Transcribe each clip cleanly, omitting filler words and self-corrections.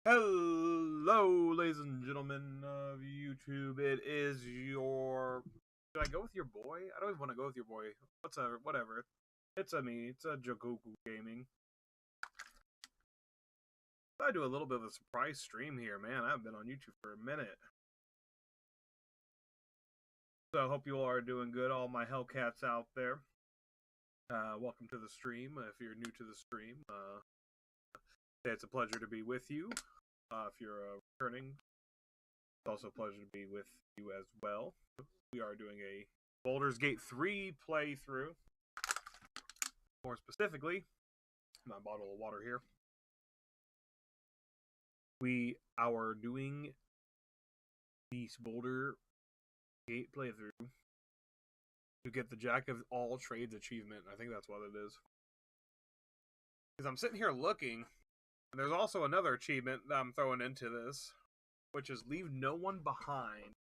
Hello, ladies and gentlemen of YouTube. It is your. Should I go with your boy? I don't even want to go with your boy. Whatever. It's me. It's a Jigoku Gaming. I do a little bit of a surprise stream here, man. I haven't been on YouTube for a minute. So I hope you all are doing good, all my Hellcats out there. Welcome to the stream. If you're new to the stream, it's a pleasure to be with you. If you're returning, it's also a pleasure to be with you as well. We are doing a Baldur's Gate 3 playthrough. More specifically, my bottle of water here. We are doing the Baldur's Gate playthrough to get the Jack of all trades achievement. I think that's what it is. Because I'm sitting here looking. And there's also another achievement that I'm throwing into this, which is leave no one behind.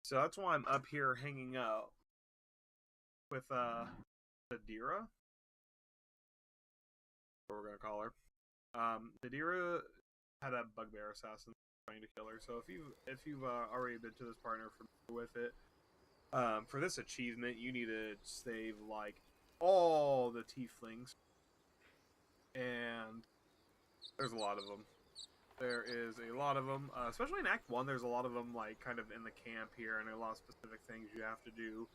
So that's why I'm up here hanging out with Nadira. What we're gonna call her. Nadira had a bugbear assassin trying to kill her. So if you've already been to this partner with it, for this achievement you need to save like all the tieflings, and there's a lot of them. There is a lot of them, especially in Act 1, there's a lot of them, like, kind of in the camp here, and a lot of specific things you have to do.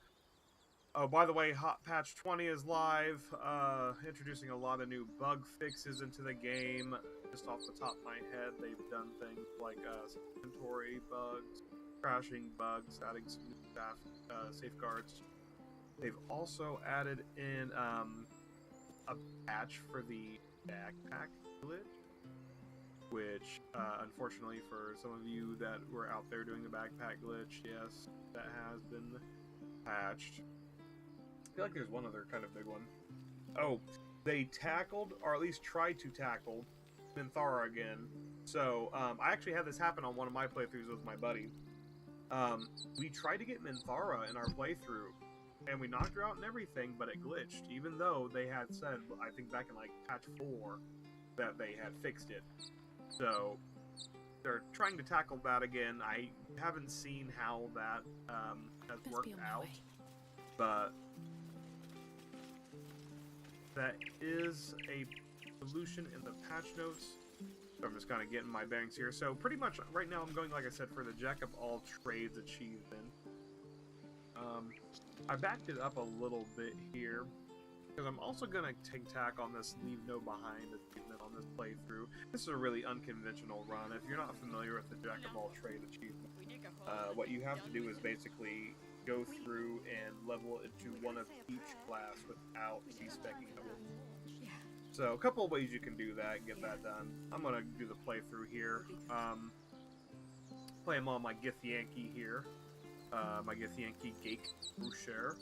Oh, by the way, Hot Patch 20 is live, introducing a lot of new bug fixes into the game. Just off the top of my head, they've done things like, inventory bugs, crashing bugs, adding some new safeguards. They've also added in, a patch for the backpack glitch, which, unfortunately for some of you that were out there doing the backpack glitch, yes, that has been patched. I feel like there's one other kind of big one. Oh, they tackled, or at least tried to tackle, Minthara again. So, I actually had this happen on one of my playthroughs with my buddy. We tried to get Minthara in our playthrough, and we knocked her out and everything, but it glitched, even though they had said, I think back in, like, patch 4, that they had fixed it. So, they're trying to tackle that again. I haven't seen how that has worked out, but that is a solution in the patch notes. So I'm just kind of getting my bearings here. So pretty much right now I'm going, like I said, for the Jack of all trades achievement. I backed it up a little bit here, because I'm also going to take tack on this leave no behind achievement on this playthrough. This is a really unconventional run. If you're not familiar with the Jack of all trade achievement, what you have to do is basically go through and level it to one of each class without de-speccing them. So a couple of ways you can do that and get that done. I'm going to do the playthrough here. Play them on my Githyanki here. My Githyanki Gake Boucher.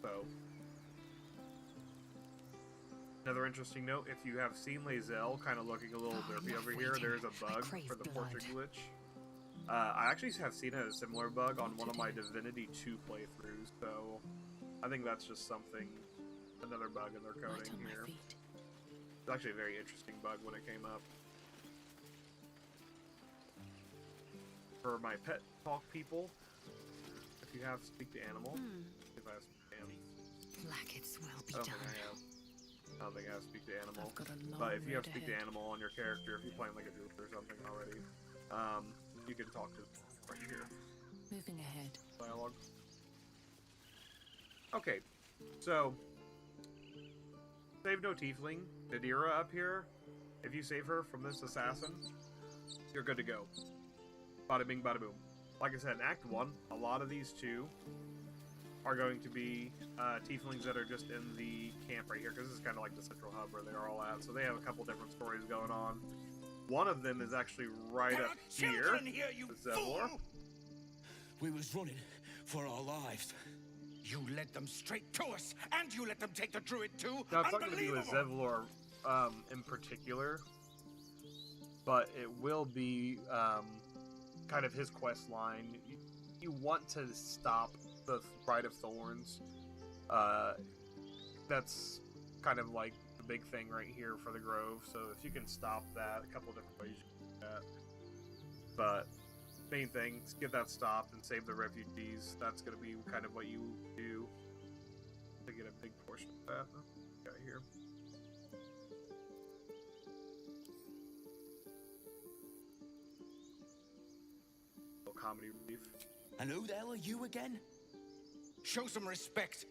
So, another interesting note, if you have seen Lae'zel kind of looking a little derpy over here, there's a bug for the portrait glitch. I actually have seen a similar bug on one of my Divinity 2 playthroughs, so I think that's just something, another bug in their coding here. It's actually a very interesting bug when it came up. For my pet talk people, if you have speak to animal, if I have speak to animal. Blackets will be I don't think I have speak to animal. But if you have speak to animal on your character, if you're playing like a druid or something already, you can talk to right here. Moving ahead. Dialogue. Okay, so save no tiefling. Nadira up here. If you save her from this assassin, you're good to go. Bada bing, bada boom. Like I said, in Act 1, a lot of these two are going to be tieflings that are just in the camp right here, because this is kind of like the central hub where they're all at, so they have a couple different stories going on. One of them is actually right up here, Zevlor. We was running for our lives. You led them straight to us, and you let them take the druid too. Now, it's not going to be with Zevlor in particular, but it will be kind of his quest line. You want to stop the Bride of Thorns. That's kind of like the big thing right here for the Grove. So if you can stop that, a couple different ways you can do that. But main thing is get that stopped and save the refugees. That's going to be kind of what you do to get a big portion of that. Got here. Little comedy relief. And who the hell are you again? Show some respect.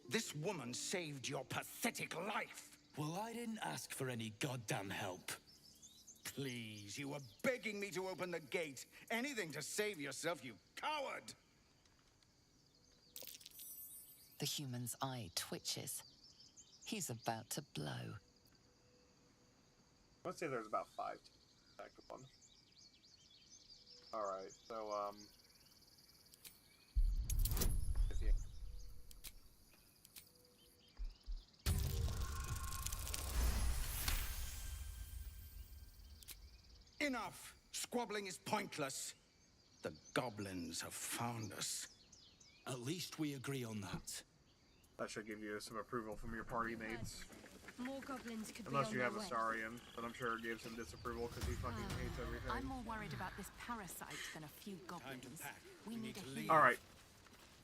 This woman saved your pathetic life. Well, I didn't ask for any goddamn help. Please, you were begging me to open the gate. Anything to save yourself, you coward! The human's eye twitches. He's about to blow. Let's say there's about 5 to back up on. Alright, so, Enough! Squabbling is pointless. The goblins have found us. At least we agree on that. that should give you some approval from your party mates. More goblins could Unless be you on have their a way. Saurian, but I'm sure it gives him disapproval because he fucking hates everything. I'm more worried about this parasite than a few goblins. pack. We need a healer. Alright,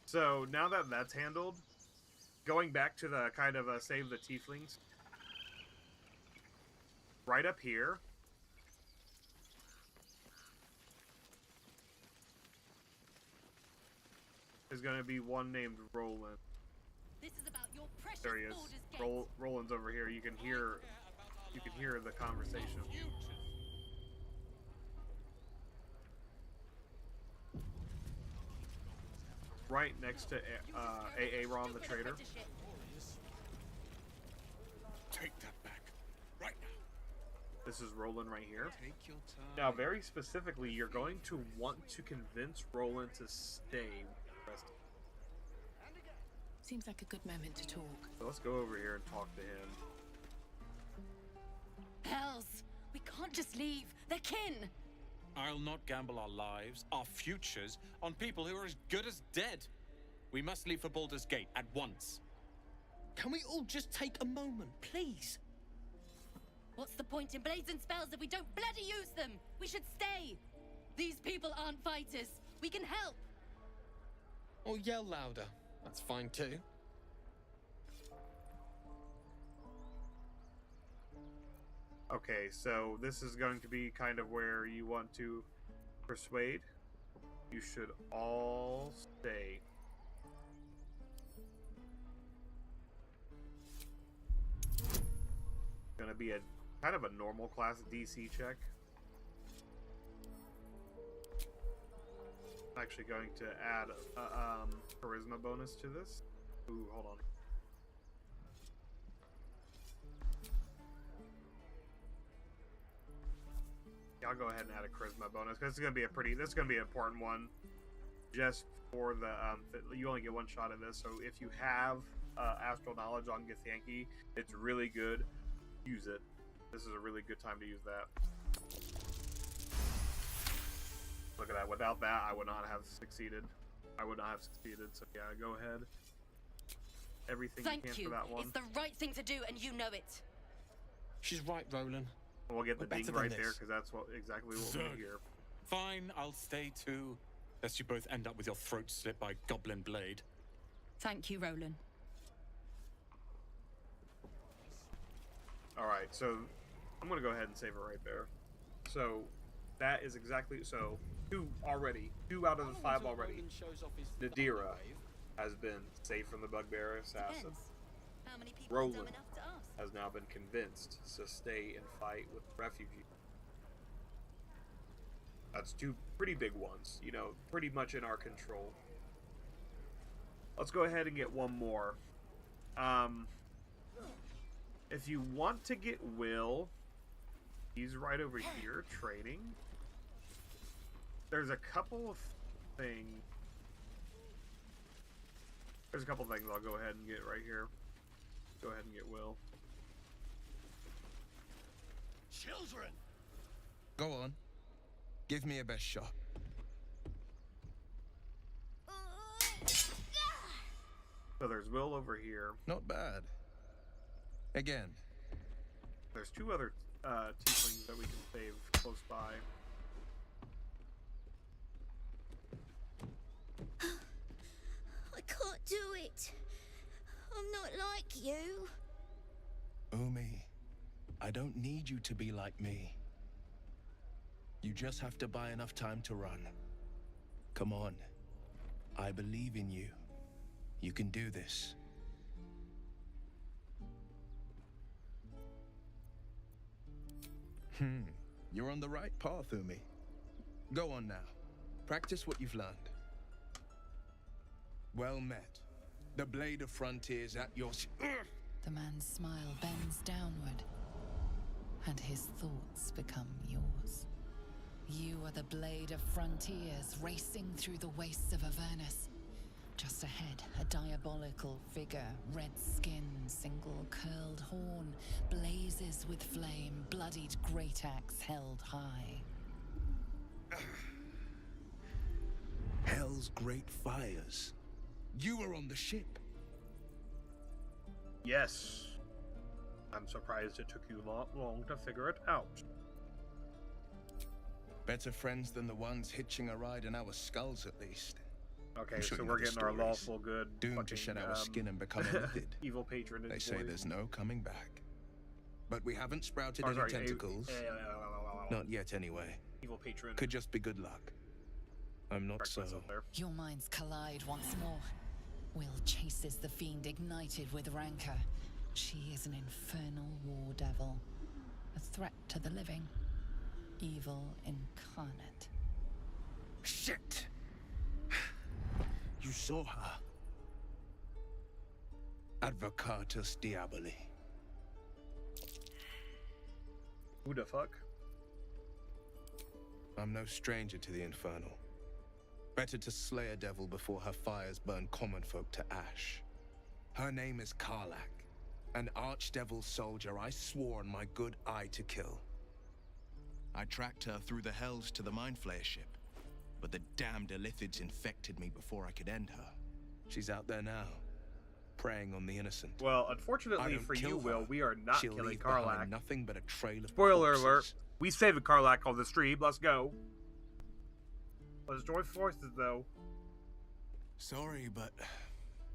so now that that's handled, going back to the kind of save the tieflings, right up here, is going to be one named Roland. This is about your precious There he is. Baldur's Gate. Roland's over here. You can hear the conversation. Right next to Aaron the trader. Apprenticeship. Take that back. Right now. This is Roland right here. Take your time. Now, very specifically, you're going to want to convince Roland to stay with the rest of them. Seems like a good moment to talk. So let's go over here and talk to him. Hells, we can't just leave. They're kin. I'll not gamble our lives, our futures, on people who are as good as dead. We must leave for Baldur's Gate at once. Can we all just take a moment, please? What's the point in blades and spells if we don't bloody use them? We should stay. These people aren't fighters. We can help. Or yell louder. That's fine too. Okay, so this is going to be kind of where you want to persuade. You should all stay. Gonna be a kind of a normal class DC check. I'm actually going to add a charisma bonus to this. Ooh, hold on. Yeah, I'll go ahead and add a charisma bonus because it's gonna be this is gonna be an important one. Just for the you only get one shot at this, so if you have astral knowledge on Githyanki, it's really good. Use it. This is a really good time to use that. Look at that. Without that, I would not have succeeded. So yeah, go ahead. Everything Thank you can you. for that one. It's the right thing to do, and you know it. She's right, Roland. We'll get the We're ding better than right there this. because that's exactly what we hear. Fine, I'll stay too. Lest you both end up with your throats slit by goblin blade. Thank you, Roland. All right, so I'm gonna go ahead and save it right there. So that is exactly so. 2 out of the 5 already. Nadira has been saved from the bugbear assassin. Depends. How many people Roland are dumb enough to ask? has now been convinced to stay and fight with refugees. That's 2 pretty big ones, you know, pretty much in our control. Let's go ahead and get one more. If you want to get Will, he's right over here trading. There's a couple of things. There's a couple things I'll go ahead and get right here. Go ahead and get Will. Children! Go on. Give me a best shot. So there's Will over here. Not bad. Again, There's 2 other tieflings that we can save close by. I can't do it. I'm not like you. Umi, I don't need you to be like me. You just have to buy enough time to run. Come on. I believe in you. You can do this. You're on the right path, Umi. Go on now. Practice what you've learned. Well met. The blade of frontiers at your... The man's smile bends downward, and his thoughts become yours. You are the blade of frontiers racing through the wastes of Avernus. Just ahead, a diabolical figure, red skin, single curled horn, blazes with flame, bloodied great axe held high. Hell's great fires. You were on the ship. Yes. I'm surprised it took you not long to figure it out. Better friends than the ones hitching a ride in our skulls, at least. Okay, I'm sure so you we're know the getting our stories. lawful good Doomed fucking, to shed our skin and become a lithid. evil patron. They say there's no coming back. But we haven't sprouted Oh, any sorry, tentacles. Not yet, anyway. Evil patron. Could just be good luck. I'm not Correct so... myself there. Your minds collide once more. Will chases the fiend ignited with rancor. She is an infernal war devil. A threat to the living. Evil incarnate. Shit! You saw her. Advocatus Diaboli. Who the fuck? I'm no stranger to the Infernal. Better to slay a devil before her fires burn common folk to ash. Her name is Karlach, an archdevil soldier I swore on my good eye to kill. I tracked her through the hells to the Mind Flayer ship, but the damned Illithids infected me before I could end her. She's out there now, preying on the innocent. Well, I unfortunately don't for kill you, her. Will, we are not She'll killing leave behind Karlach. nothing but a trail of Spoiler corpses. alert. We saved Karlach on the stream. Let's go. Let's join forces, though. Sorry, but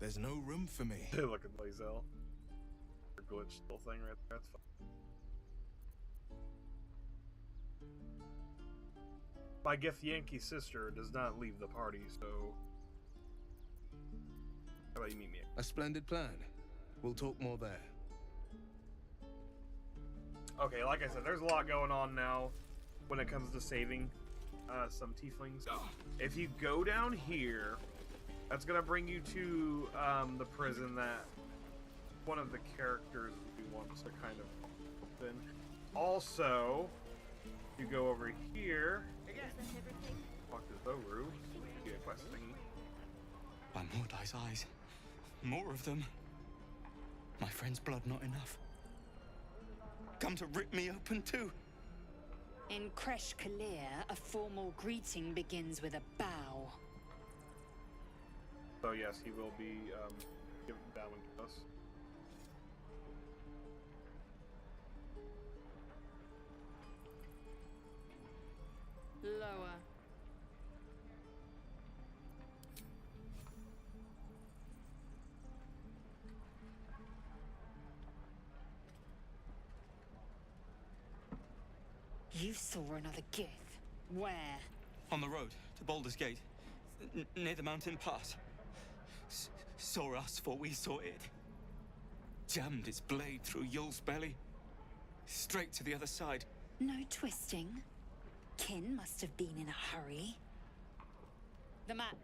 there's no room for me. Look at Blazel. Glitch little thing right there. That's fine. My Githyanki sister does not leave the party, so how about you meet me? A splendid plan. We'll talk more there. Okay, like I said, there's a lot going on now when it comes to saving some tieflings. If you go down here, that's gonna bring you to the prison that one of the characters we want to kind of open. Also, you go over here. Fuck is Boru? Get a quest thingy. By Mordai's eyes. More of them. My friend's blood not enough. Come to rip me open too. In Kresh Kalir, a formal greeting begins with a bow. So yes, he will be bowing to us. Lower. You saw another Gith. Where? On the road to Baldur's Gate. Near the mountain pass. Saw us for we saw it. Jammed its blade through Yul's belly. Straight to the other side. No twisting. Kin must have been in a hurry. The map.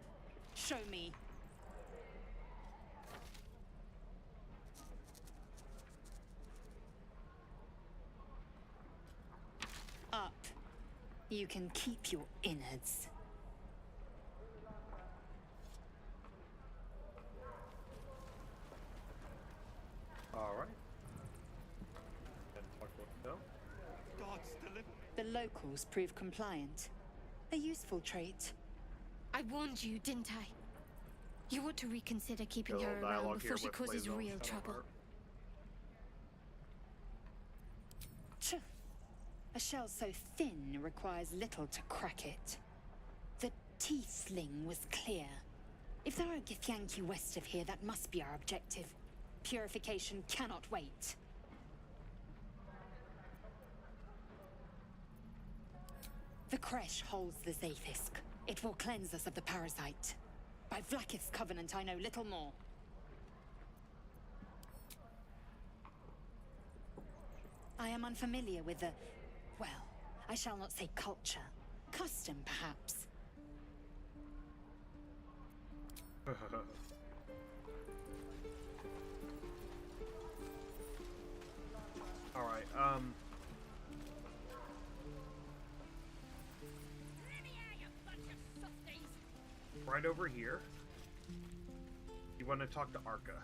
Show me. Up. You can keep your innards. Alright. And talk about the God's deliver. The locals prove compliant. A useful trait. I warned you, didn't I? You ought to reconsider keeping little her around dialogue before here she with causes Blazel. real Shut up, trouble. Art. A shell so thin requires little to crack it. The tiefling was clear. If there are Githyanki west of here, that must be our objective. Purification cannot wait. The Kresh holds the Zaithisk. It will cleanse us of the parasite. By Vlaakith's covenant, I know little more. I am unfamiliar with the... well, I shall not say culture. Custom, perhaps. Alright, right over here, you want to talk to Arca.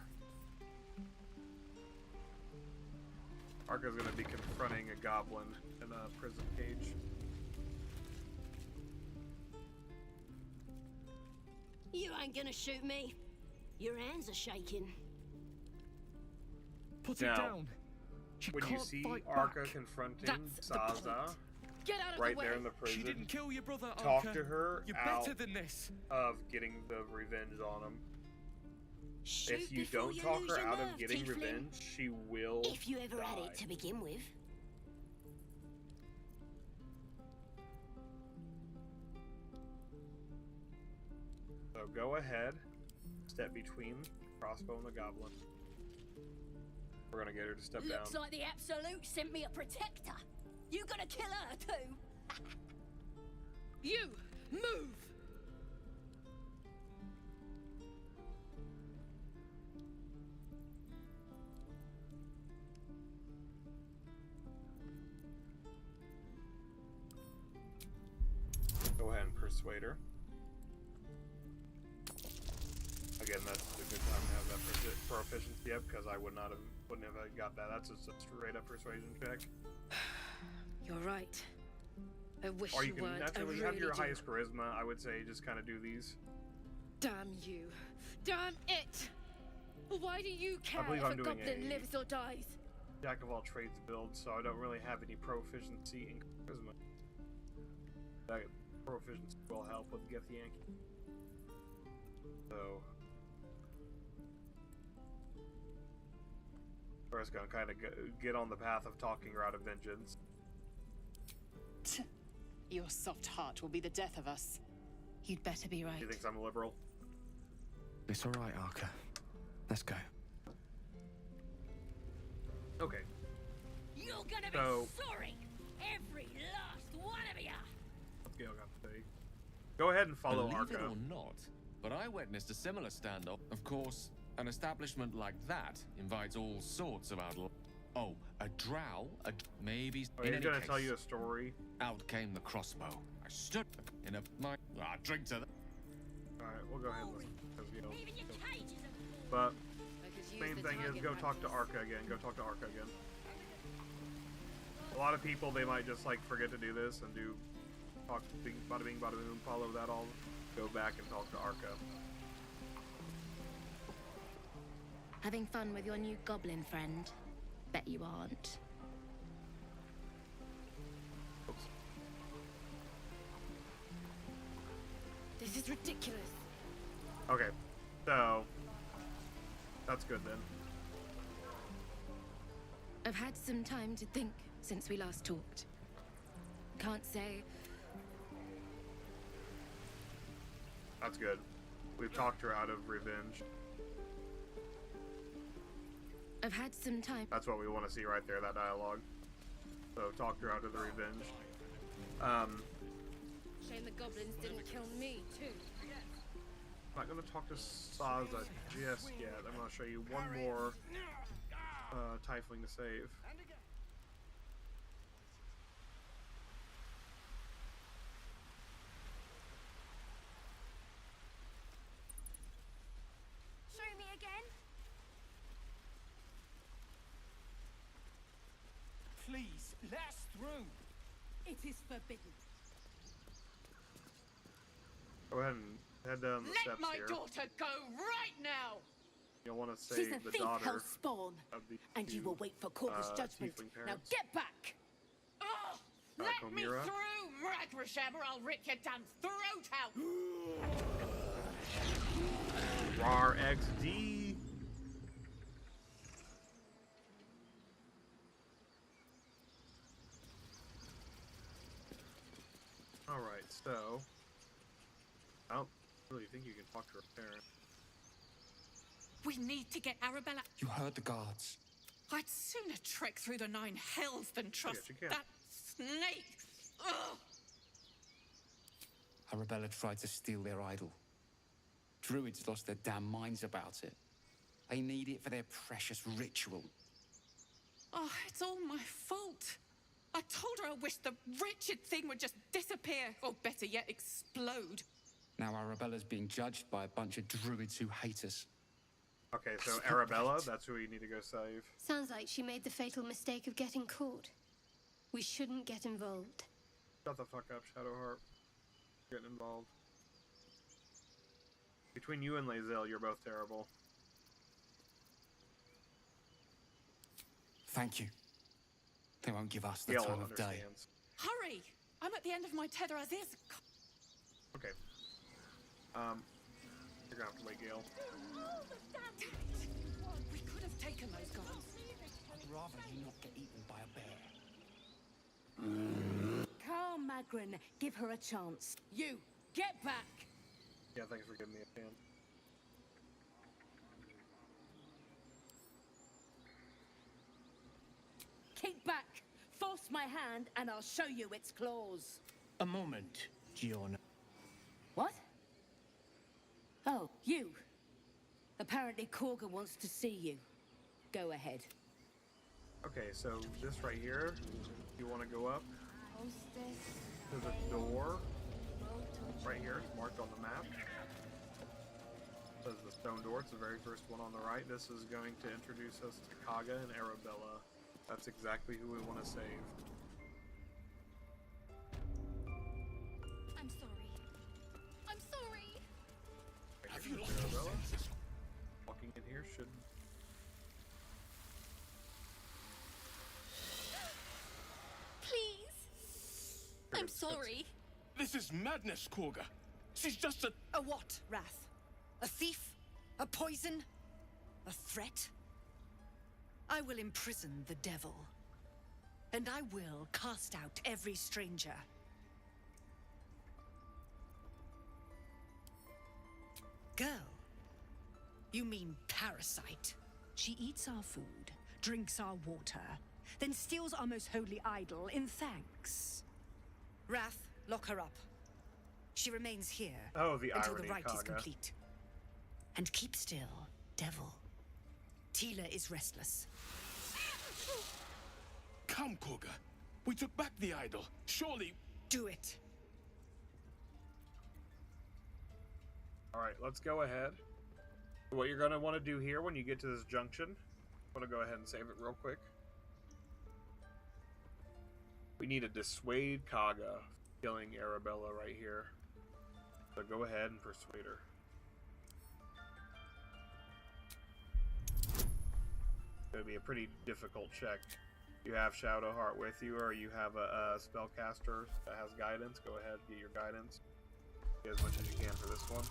Arca's going to be confronting a goblin in a prison cage. You ain't gonna shoot me. Your hands are shaking. Put Now, it down. She when you can't see fight Arca back. confronting That's the Zaza point. Get out of right the way. there in the prison, She didn't kill your brother, talk Arca. to her You're out better than this. of getting the revenge on him. Shoot If you before don't you talk lose her your out nerve, of getting tiefling. revenge, she will If you ever had die. it to begin with. So go ahead, step between crossbow and the goblin. We're gonna get her to step Looks down. like the Absolute sent me a protector. You gonna kill her too? You move. Go ahead and persuade her. Again, that's a good time to have that proficiency up because I wouldn't have got that. That's just a straight up persuasion check. You're right. I wish Or you you can weren't. I naturally really have your do. highest charisma. I would say just kind of do these. Damn you. Damn it. Why do you care believe if I'm a doing goblin a- lives or dies? Jack of all trades build, so I don't really have any proficiency in charisma. That proficiency will help with Githyanki. So we're just gonna kind of get on the path of talking her out of vengeance. Your soft heart will be the death of us. You'd better be right. She thinks I'm a liberal. It's all right, Arca. Let's go. Okay. You're gonna So- be sorry. Every last one of ya. What's Gale got to say? Go ahead and follow Believe it Arca. or not, but I witnessed a similar standoff. Of course, an establishment like that invites all sorts of outlaws. Oh, a drow, maybe. Oh, in he's any gonna case, tell you a story. out came the crossbow. I stood in a drink to that. Alright, we'll go ahead and listen. Because Gale. Even your cages are But I could use main the thing is target go talk to practice. Arca again. Go talk to Arca again. A lot of people, they might just like forget to do this and do talk bada bing bada boom, follow that all. Go back and talk to Arca. Having fun with your new goblin friend? Bet you aren't. Oops. This is ridiculous. Okay, so that's good then. I've had some time to think since we last talked. Can't say That's good. We've talked her out of revenge. I've had some time. That's what we want to see right there, that dialogue. So talked her out of the revenge. Shame the goblins didn't kill me, too. I'm not going to talk to Saza just yet. I'm going to show you one more tiefling to save. Show me again. Please, let us through. It is forbidden. Go ahead and head down the Let steps my here. daughter go right now! You'll want to She's save a the thief, daughter Hellspawn. of the And you two, will wait for Corvus' judgment. tiefling Now parents. get back! Ah! Let me Chimera. through, Ragrasham, or I'll rip your damn throat out! RAR XD. Alright, so I don't really think you can talk to her parents. We need to get Arabella. You heard the guards. I'd sooner trek through the 9 hells than trust you can. that snake. Ugh. Arabella tried to steal their idol. Druids lost their damn minds about it. They need it for their precious ritual. Oh, it's all my fault. I told her I wished the wretched thing would just disappear, or better yet, explode. Now Arabella's being judged by a bunch of druids who hate us. Okay, so Arabella, that's who we need to go save. Sounds like she made the fatal mistake of getting caught. We shouldn't get involved. Shut the fuck up, Shadowheart. Getting involved. Between you and Lae'zel, you're both terrible. Thank you. They won't give us the Gale time of day. understands. Hurry! I'm at the end of my tether as is. Okay. You're gonna have to wait, Gale. We could have taken those guards. I'd rather you not get eaten by a bear. Calm, Magrin. Give her a chance. You, get back! Yeah, thanks for giving me a hand. Keep back. Force my hand and I'll show you its claws. A moment, Giona. What? Oh, you. Apparently Korga wants to see you. Go ahead. Okay, so this right here, you want to go up to the door right here, it's marked on the map. It says the stone door, it's the very first one on the right. This is going to introduce us to Kaga and Arabella. That's exactly who we want to save. I'm sorry. I'm sorry. Right, have you lost Arabella? Walking in here should... Please. I'm sorry. This is madness, Korga. She's just a... A what, Wrath? A thief? A poison? A threat? I will imprison the devil. And I will cast out every stranger. Girl. You mean parasite. She eats our food, drinks our water, then steals our most holy idol in thanks. Wrath, lock her up. She remains here the until irony, the rite is Kaga. complete. And keep still, devil. Tila is restless. Come, Korga. We took back the idol. Surely... Do it. Alright, let's go ahead. What you're going to want to do here when you get to this junction, I'm going to go ahead and save it real quick. We need to dissuade Kaga killing Arabella right here. So go ahead and persuade her. It's going to be a pretty difficult check. You have Shadowheart with you, or you have a spellcaster that has guidance. Go ahead, get your guidance. Get as much as you can for this one.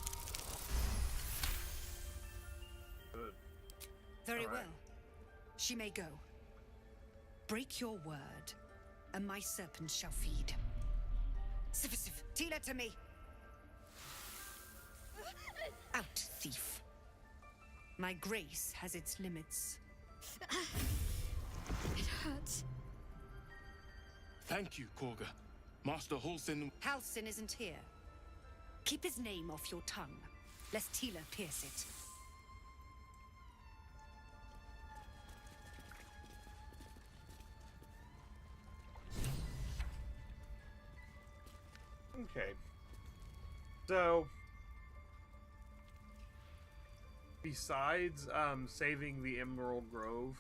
Good. Very All right. well. She may go. Break your word, and my serpent shall feed. Sif, Tila to me. Out, thief. My grace has its limits. It hurts. Thank you, Korga. Master Halsin... Halsin isn't here. Keep his name off your tongue, lest Tila pierce it. Okay. So, besides saving the Emerald Grove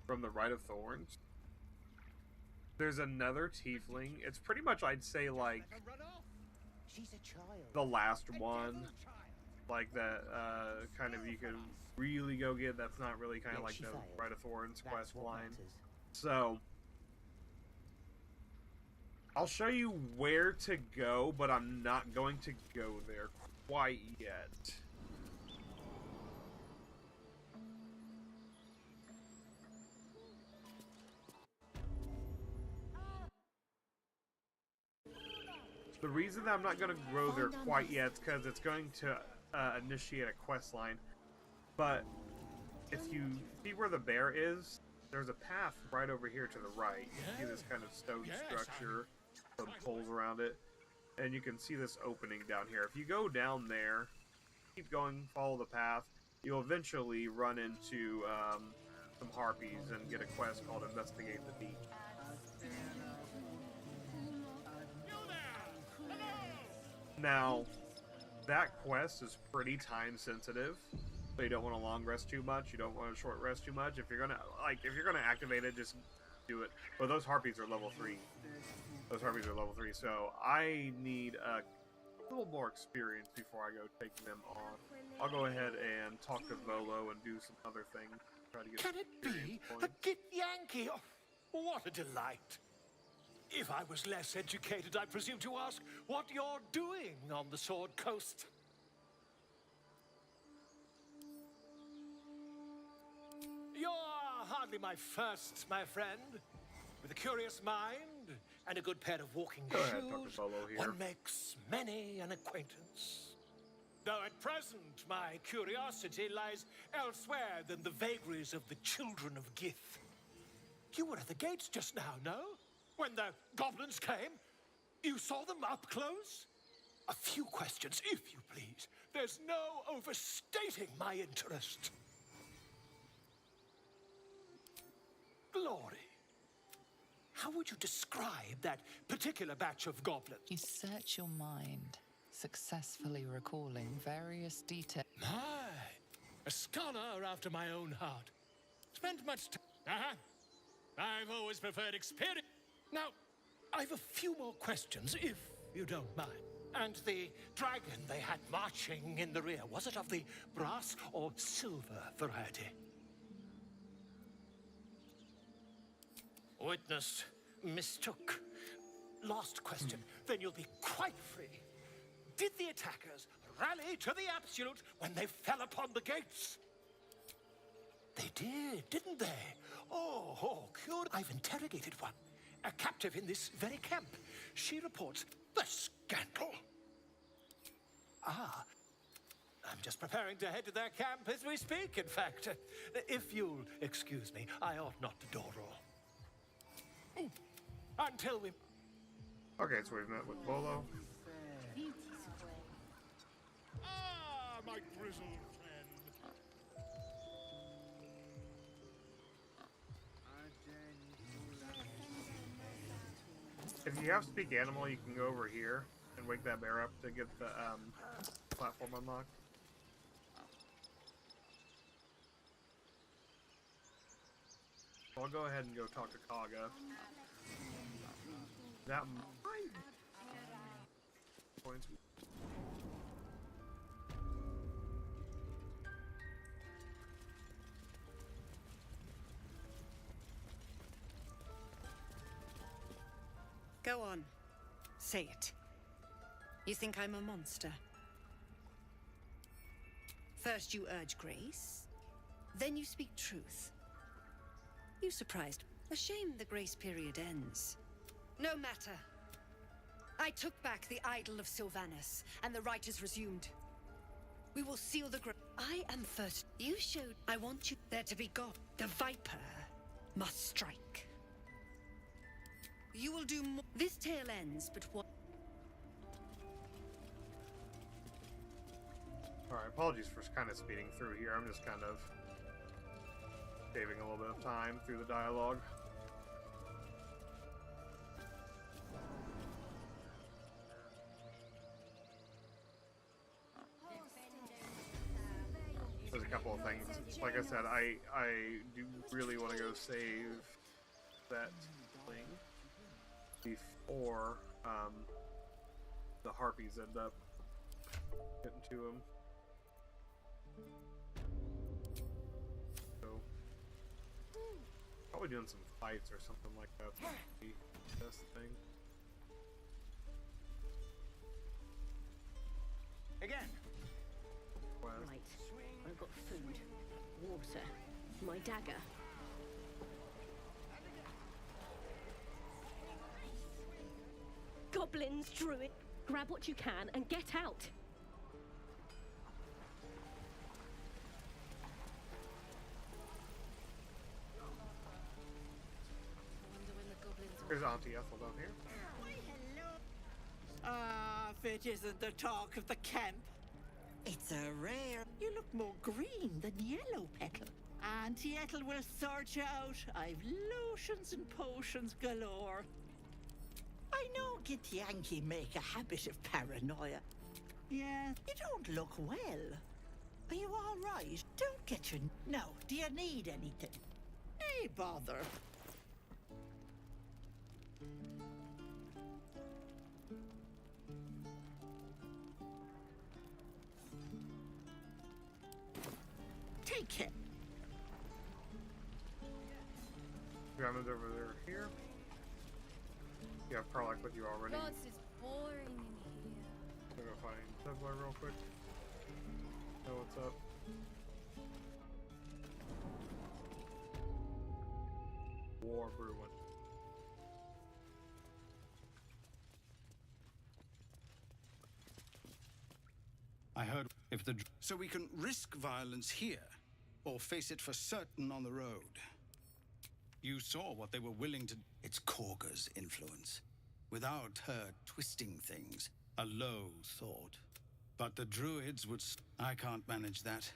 from the Rite of Thorns, there's another tiefling. It's pretty much, I'd say, like the last one, like that kind of you could really go get. That's not really kind of like the Rite of Thorns quest line. So I'll show you where to go, but I'm not going to go there quite yet. The reason that I'm not going to go there quite yet is because it's going to initiate a quest line. But if you see where the bear is, there's a path right over here to the right. You see this kind of stone structure, some poles around it, and you can see this opening down here. If you go down there, keep going, follow the path, you'll eventually run into some harpies and get a quest called Investigate the Beach. Now, that quest is pretty time sensitive, so you don't want to long rest too much. You don't want to short rest too much. If you're gonna activate it, just do it. But those harpies are level 3. Those harpies are level 3, so I need a little more experience before I go take them on. I'll go ahead and talk to Volo and do some other things. Try to get Can it be a Githyanki? Oh, what a delight. If I was less educated, I'd presume to ask what you're doing on the Sword Coast. You're hardly my first, my friend. With a curious mind and a good pair of walking shoes, one makes many an acquaintance. Though at present, my curiosity lies elsewhere than the vagaries of the children of Gith. You were at the gates just now, no? When the goblins came? You saw them up close? A few questions, if you please. There's no overstating my interest. Glory. How would you describe that particular batch of goblins? You search your mind, successfully recalling various details. My, a scholar after my own heart. Spent much time. I've always preferred experience. Now, I've a few more questions, if you don't mind. And the dragon they had marching in the rear, was it of the brass or silver variety? Witness mistook. Last question, then you'll be quite free. Did the attackers rally to the absolute when they fell upon the gates? They did, didn't they? Oh, cute. I've interrogated one. A captive in this very camp. She reports the scandal. Ah, I'm just preparing to head to their camp as we speak, in fact. If you'll excuse me, I ought not to door roll. Until we... Okay, so we've met with Volo. Ah, my grizzled friend. If you have Speak Animal, you can go over here and wake that bear up to get the platform unlocked. I'll go ahead and go talk to Kaga. That might... points. Go on. Say it. You think I'm a monster? First you urge grace, then you speak truth. You surprised. A shame the grace period ends. No matter. I took back the idol of Sylvanus, and the rite is resumed. We will seal the I am first. You showed. I want you there to be God. The Viper must strike. You will do more. This tale ends, but what? Alright, apologies for kind of speeding through here. I'm just kind of saving a little bit of time through the dialogue. There's a couple of things. Like I said, I do really want to go save that thing before the harpies end up getting to him. So probably doing some fights or something like that. That's the thing. Again. Right. I've got food, water, my dagger. Goblins, druid, grab what you can and get out. There's Auntie Ethel down here. Ah, if it isn't the talk of the camp. It's a rare. You look more green than yellow, Petal. Auntie Ethel will sort you out. I've lotions and potions galore. I know Githyanki make a habit of paranoia. Yeah, you don't look well. Are you all right? Don't get your... No, do you need anything? Hey, bother. Take it. Grandma's over there here. You have Karlak with you already. God, it's boring in here. I'm gonna find Tevlar real quick. Know what's up. War brewing. I heard if the... So we can risk violence here, or face it for certain on the road. You saw what they were willing to... It's Korga's influence. Without her twisting things, a low thought. But the druids would... I can't manage that.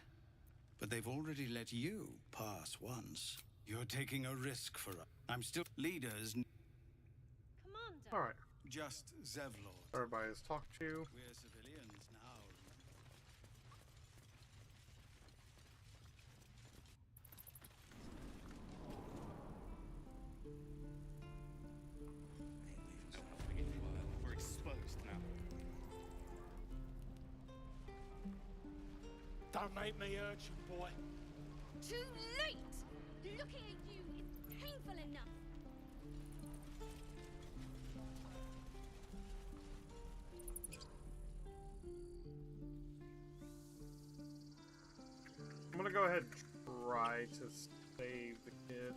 But they've already let you pass once. You're taking a risk for us. I'm still... Leaders... Commander. Alright. Just Zevlord. Everybody has talked to you. We're civilians now. We're exposed now. Don't make me urgent, boy. Too late! Looking at you is painful enough. I'm gonna go ahead and try to save the kid.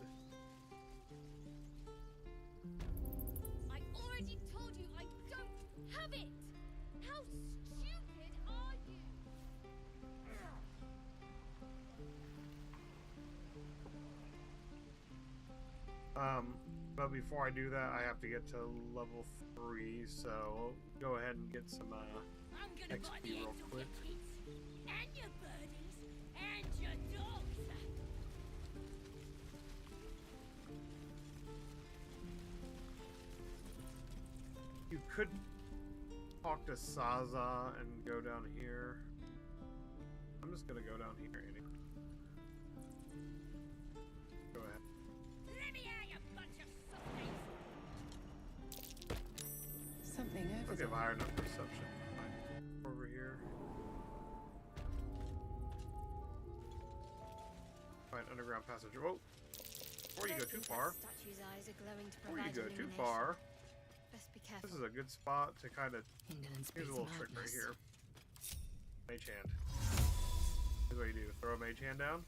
I already told you I don't have it! How stupid are you? But before I do that, I have to get to level 3, so go ahead and get some I'm gonna XP bite the real ends off quick. your kids, and your birdies, and your dogs. You could talk to Saza and go down here. I'm just gonna go down here anyway. Go ahead. Let me out, you bunch of softies. Something over Okay, higher enough perception. Fine. Over here. Find underground passage. Oh! Before you go too far. Statue's eyes are glowing to Before you provide go too illumination. far. Best be careful. This is a good spot to kind of. Indolence Here's a breeds little trick right madness. here. Mage hand. Here's what you do: throw a mage hand down.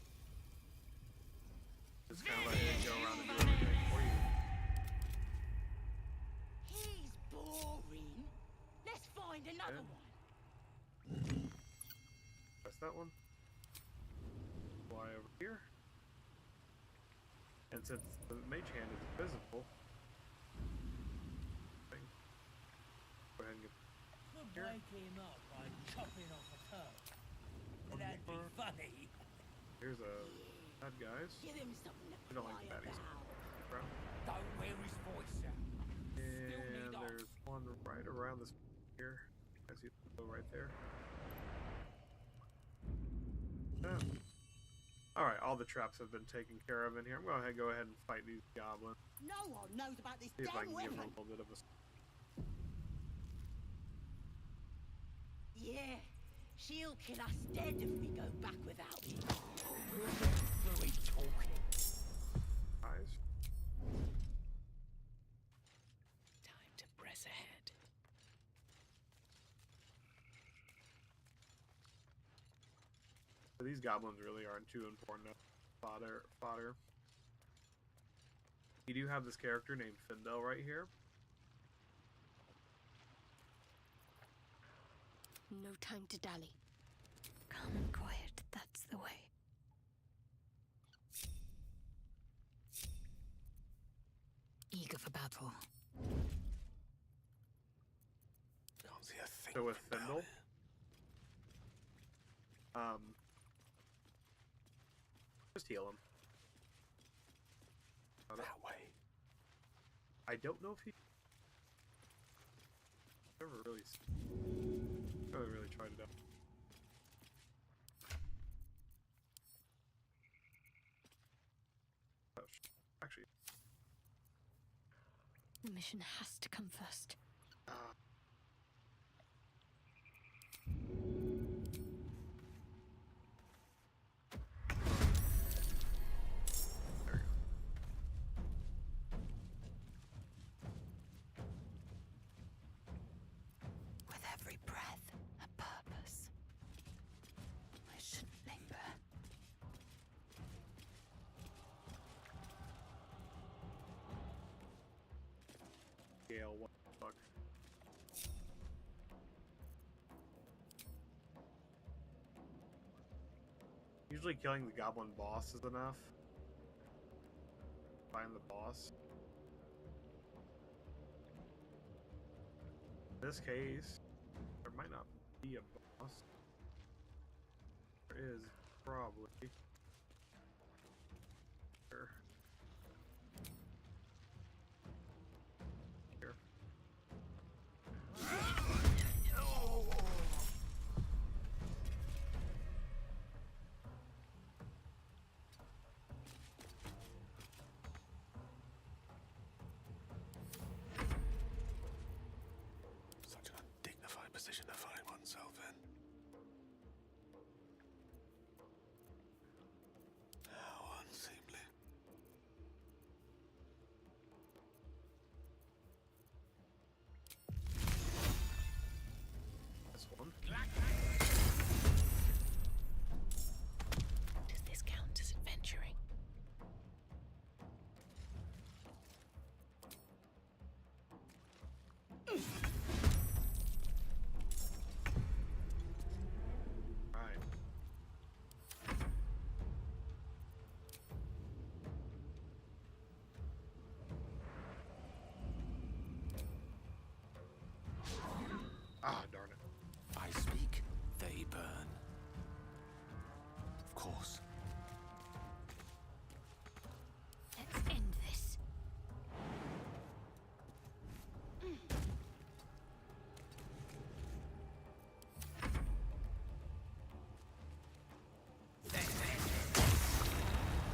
Just kind of let it go around and do everything for you. He's boring. Let's find another one. Press that one. Fly over here. And since the mage hand is invisible, go ahead and get Could break him up by chopping off a toe. That'd be funny. Here's a bad guys. Give him something to We don't like the cry baddies. about. Bro. Don't wear his voice out. And there's one right around this here. I see it right there. Yeah. Alright, all the traps have been taken care of in here. I'm going to go ahead and fight these goblins. No one knows about this See if I damn can give them weapon. a little bit of a... Yeah, she'll kill us dead if we go back without it. Druid talking. Eyes. Time to press ahead. These goblins really aren't too important as fodder. You do have this character named Findel right here. No time to dally. Calm and quiet, that's the way. Eager for battle. Can't see a thing. So with Findel, just heal him. That way. I don't know if he never really tried it out. Actually, The mission has to come first. With every breath, a purpose. I shouldn't linger. Gale, what the fuck? Usually killing the goblin boss is enough. Find the boss. In this case, there might not be a boss. There is probably. Here. Here. Such an undignified position to find oneself in. How unseemly. This one. Does this count as adventuring? Right. Ah, darn it. I speak, they burn. Of course. Let's end this.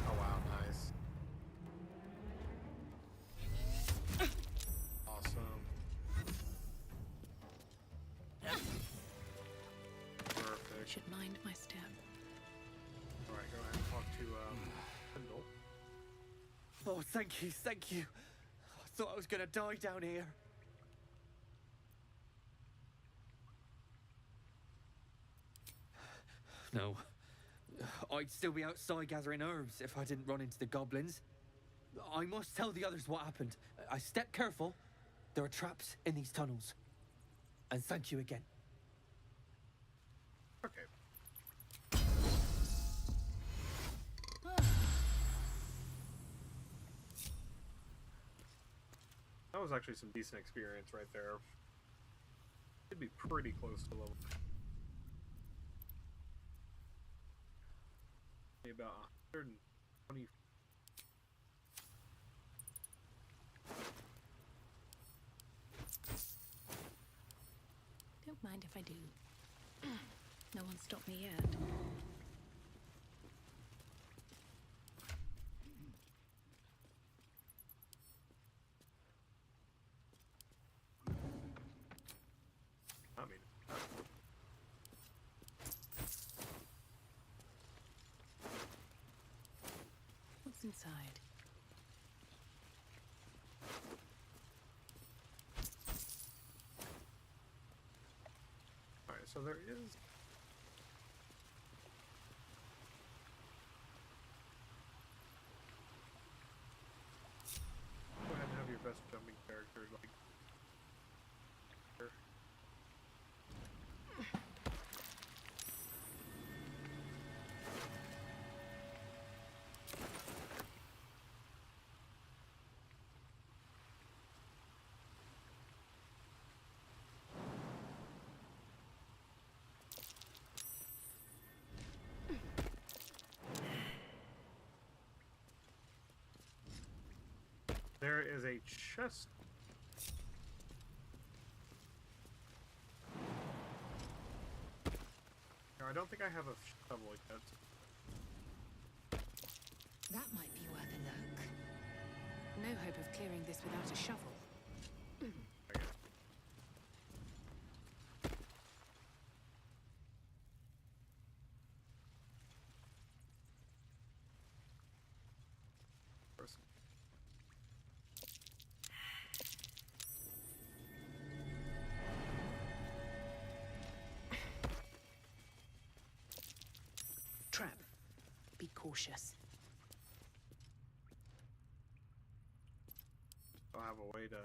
Oh wow, nice. Awesome. Perfect. Should mind my step. Alright, go ahead and talk to Findel. Oh, thank you, thank you. I thought I was gonna die down here. No. I'd still be outside gathering herbs if I didn't run into the goblins. I must tell the others what happened. I stepped careful. There are traps in these tunnels. And thank you again. Okay. That was actually some decent experience right there. It'd be pretty close to level. Maybe about 120. Don't mind if I do. No one stopped me yet. I mean, What's inside? alright, so there is There is a chest. No, I don't think I have a shovel yet. That might be worth a look. No hope of clearing this without a shovel. Trap. Be cautious. I'll have a way to.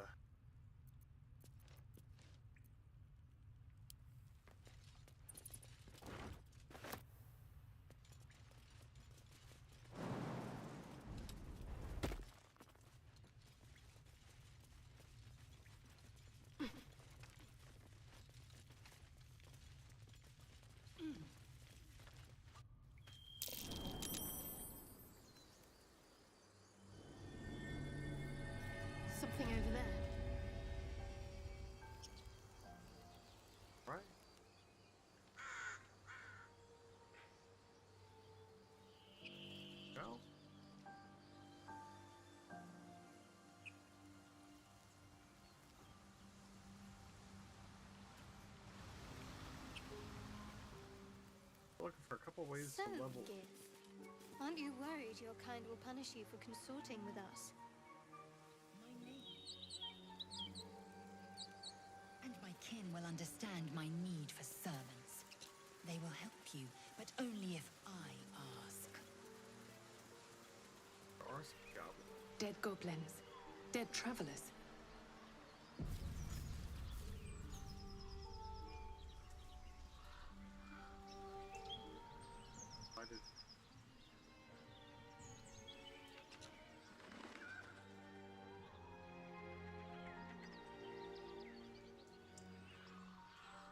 Something over there. Right. No. Looking for a couple ways So, to level. Gith, aren't you worried your kind will punish you for consorting with us? And my kin will understand my need for servants. They will help you, but only if I ask. Dead goblins. Dead travelers. I did.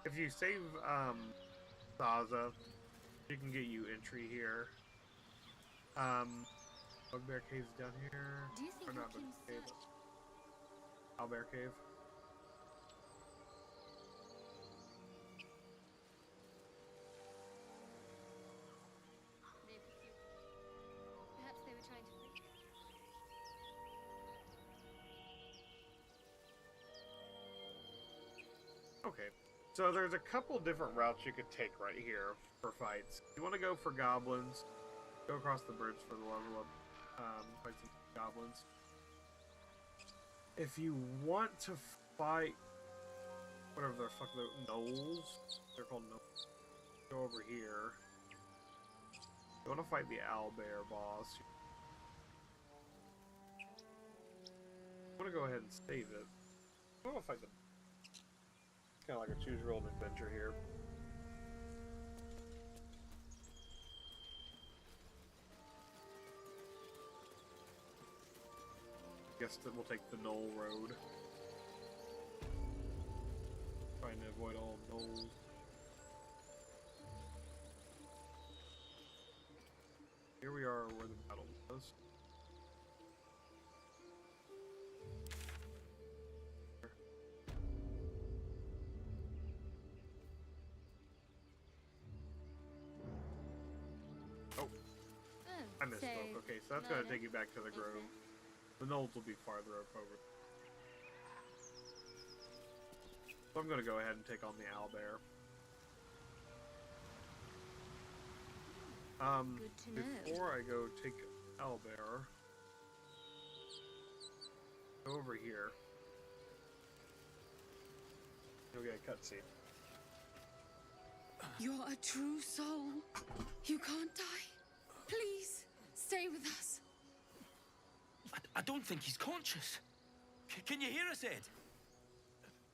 If you save Zaza, she can get you entry here. Bugbear Cave's down here. Do you think Or you not can Bugbear Cave, search? Owlbear Cave. Perhaps they were trying to. Okay, so there's a couple different routes you could take right here for fights. You want to go for goblins, go across the bridge for the level up, fight some goblins. If you want to fight whatever the fuck the gnolls, they're called gnolls, go over here. You want to fight the owlbear boss. You want to go ahead and save it. You want to fight the. Kind of like a choose your own adventure here. Guess that we'll take the Knoll Road. Trying to avoid all gnolls. Here we are where the battle was. Oh, I misspoke. Okay, so that's gonna take you back to the grove. The gnolls will be farther up over. So I'm gonna go ahead and take on the owlbear. Good to know. Before I go take owlbear, go over here. You'll get a cutscene. You're a true soul. You can't die. Please, stay with us. I don't think he's conscious. Can you hear us, Ed?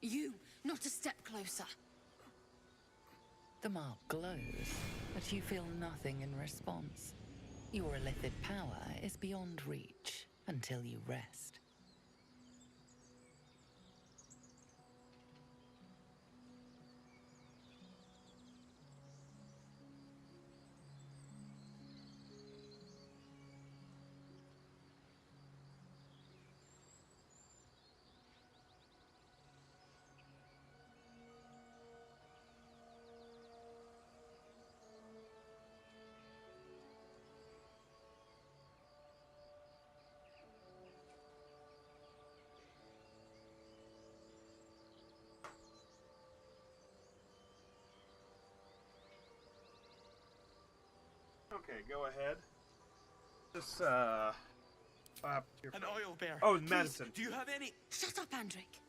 You, not a step closer. The mark glows, but you feel nothing in response. Your illithid power is beyond reach until you rest. Okay, go ahead. Just An oil bear. Oh, Please, medicine. Do you have any? Shut up, Andric.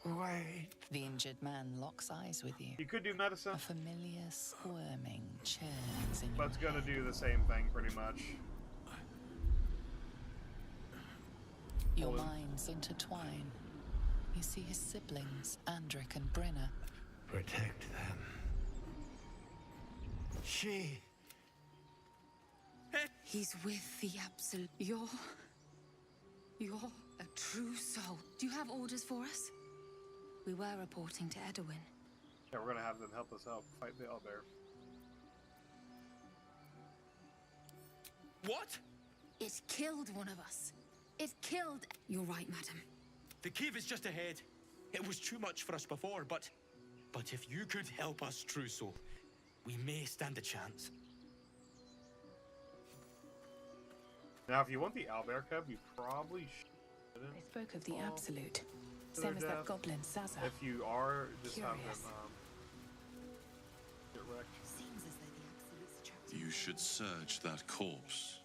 Wait. The injured man locks eyes with you. You could do medicine. A familiar squirming churns in But your it's gonna head. do the same thing pretty much. Your minds intertwine. You see his siblings, Andric and Brenna. Protect them. She. He's with the Absolute. You're a true soul. Do you have orders for us? We were reporting to Edwin. Yeah, we're gonna have them help us out fight the owlbear. What? It killed one of us. It killed. You're right, madam. The cave is just ahead. It was too much for us before, but if you could help us, true soul, we may stand a chance. Now, if you want the owlbear cub, you probably shouldn't. They spoke of the fall Absolute. to Same their as that death. goblin, Zaza. If you are, just have Curious. them get wrecked. Seems as though the Absolute's attracted. You should search that corpse.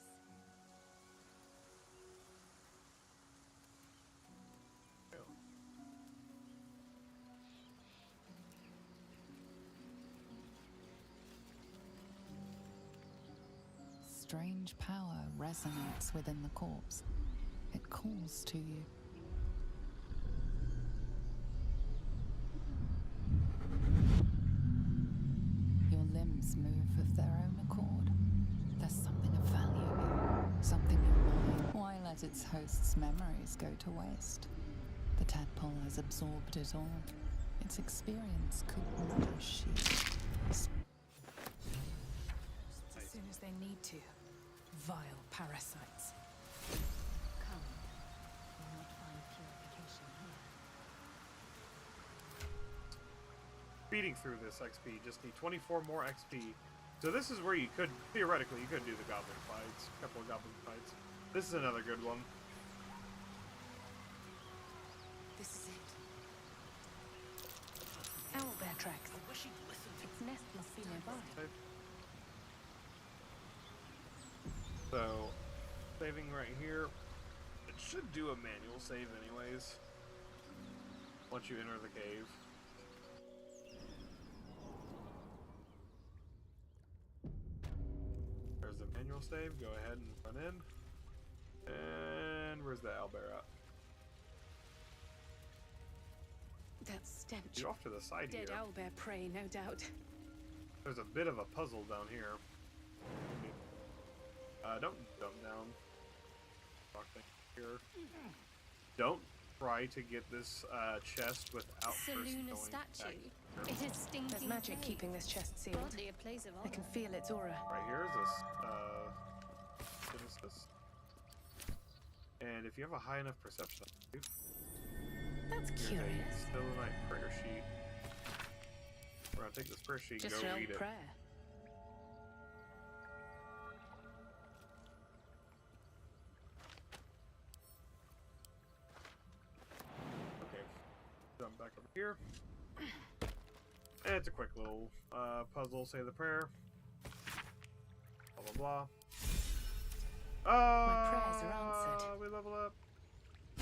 Strange power resonates within the corpse. It calls to you. Your limbs move of their own accord. There's something of value here, something your mind. Why let its host's memories go to waste? The tadpole has absorbed it all. Its experience could nourish you. As soon as they need to. Vile parasites. Come. You'll not find purification here. Speeding through this XP, just need 24 more XP. So this is where you could, theoretically, you could do the goblin fights. A couple of goblin fights. This is another good one. This is it. Owlbear tracks. I wish he'd listened. Its nest must be nearby. So, saving right here. It should do a manual save anyways. Once you enter the cave. There's the manual save. Go ahead and run in. And where's the owlbear at? That stench. You're off to the side Dead here. owlbear prey, no doubt. There's a bit of a puzzle down here. Don't jump down. Rock thing here. Don't try to get this chest without first Seluna going statue. back. It is stinking. There's magic clay. keeping this chest sealed. Hardly a place of I honor. can feel its aura. Right here is this Genesis. And if you have a high enough perception, That's here's curious. a Still Night prayer sheet. We're gonna take this prayer sheet and Just go an read old it. prayer. Okay, jump back over here. And it's a quick little puzzle. Say the prayer. Blah blah blah. My prayers are answered. We level up.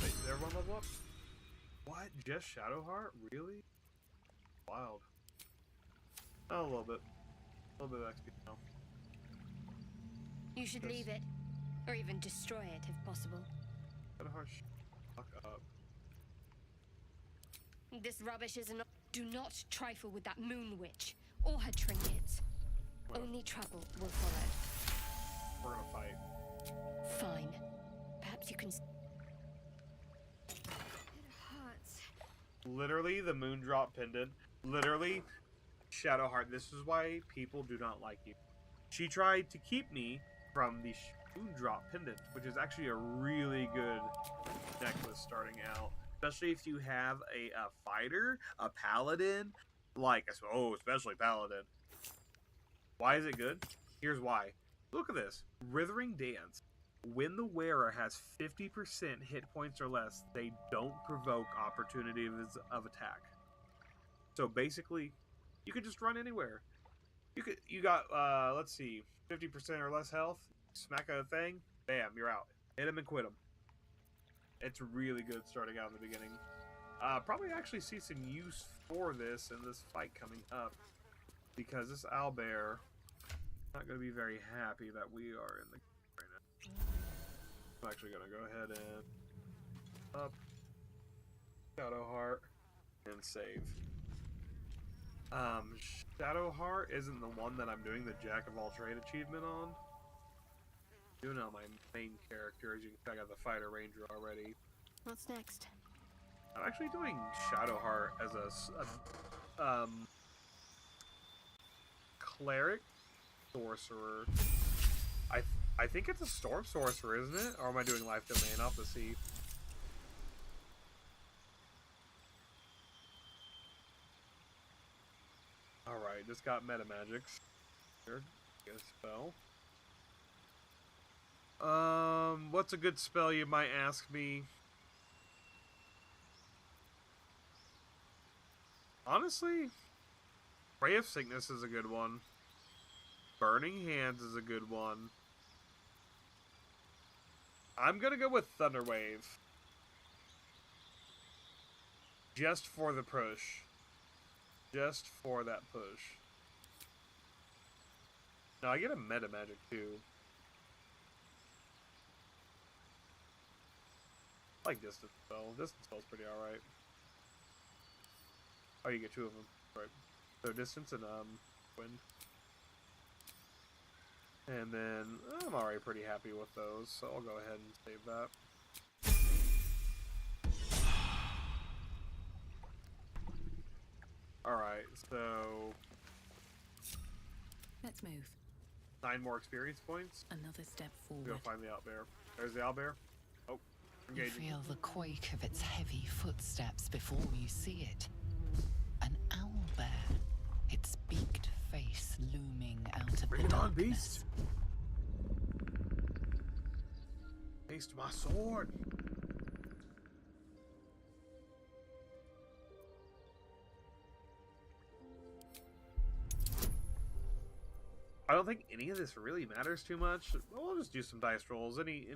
Wait, did everyone level up? What? Just Shadowheart? Really? Wild. Oh, a little bit. A little bit of XP now. You should Yes. leave it, or even destroy it if possible. Shadowheart, fuck up. This rubbish is enough. Do not trifle with that moon witch or her trinkets. Well. Only trouble will follow. We're gonna fight. Fine. Perhaps you can. It hurts. Literally, the Moondrop pendant. Literally, Shadowheart. This is why people do not like you. She tried to keep me from the Moondrop pendant, which is actually a really good necklace starting out. Especially if you have a fighter, a paladin, like, especially paladin. Why is it good? Here's why. Look at this. Withering Dance. When the wearer has 50% hit points or less, they don't provoke opportunity of attack. So basically, you can just run anywhere. You got let's see, 50% or less health. Smack a thing, bam, you're out. Hit him and quit him. It's really good starting out in the beginning. Probably actually see some use for this in this fight coming up, because this owlbear not going to be very happy that we are in the right now. I'm actually going to go ahead and up Shadowheart and save. Shadowheart isn't the one that I'm doing the Jack of all trade achievement on. Doing it on my main character. As you can see, I got the fighter ranger already. What's next? I'm actually doing Shadowheart as a cleric sorcerer. I think it's a storm sorcerer, isn't it? Or am I doing life domain? I'll have to see. Alright, just got meta magics. Here, get a spell. What's a good spell, you might ask me? Honestly, Ray of Sickness is a good one. Burning Hands is a good one. I'm gonna go with Thunderwave. Just for the push. Just for that push. No, I get a meta magic too. I like Distance Spell. Distance Spell's pretty alright. Oh, you get two of them. Right. So Distance and Wind. And then I'm already pretty happy with those, so I'll go ahead and save that. Alright, so Let's move. 9 more experience points. Another step forward. Go find the owlbear. There's the owlbear. Oh, You engaging. feel the quake of its heavy footsteps before you see it. An owlbear, its beaked face looming out of Bring the it on, darkness. beast! Taste my sword! I don't think any of this really matters too much. We'll just do some dice rolls. Any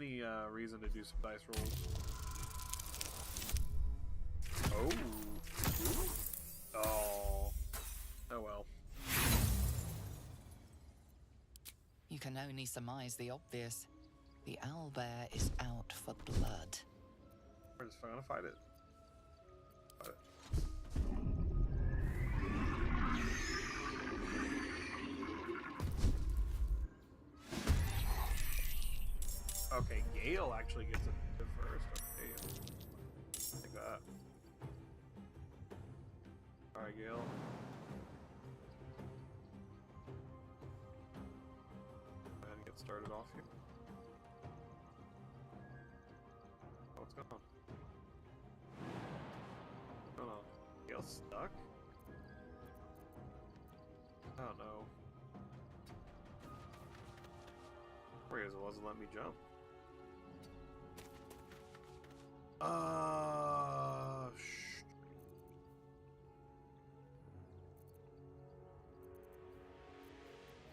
reason to do some dice rolls? Oh. Oh. Oh well. You can only surmise the obvious. The owlbear is out for blood. We're just gonna fight it. Fight it. Okay, Gale actually gets it first. Okay. Like that. Alright, Gale. Go ahead and get started off here. Oh, what's going on? What's going on? Gale's stuck? I don't know. Where is it? Wasn't letting me jump.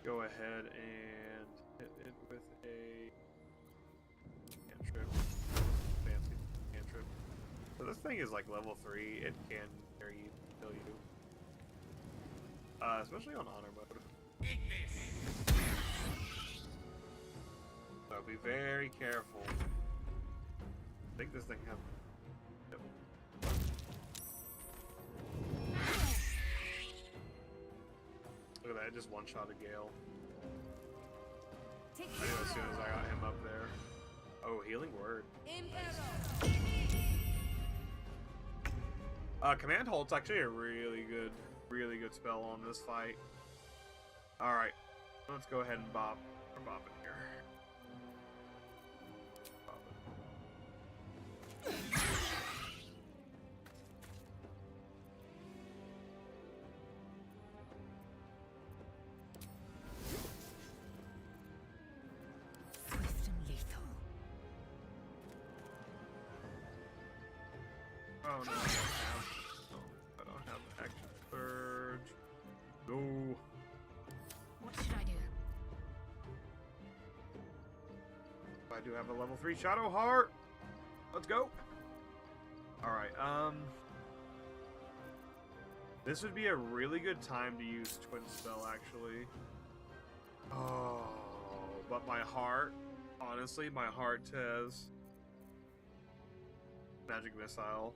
Go ahead and hit it with a cantrip. Fancy cantrip. So this thing is like level 3. It can carry you, kill you. Especially on honor mode. So be very careful. I think this thing has... Look at that, it just one-shot a Gale. I knew as soon as I got him up there. Oh, Healing Word. Command Hold's actually a really good spell on this fight. Alright, let's go ahead and bop. We're bopping here. Swift and lethal. Oh no, I don't have action surge. No. I do have a level 3 Shadow Heart. Let's go. Alright, this would be a really good time to use Twin Spell, actually. Oh, but my heart, honestly, my heart says Magic Missile.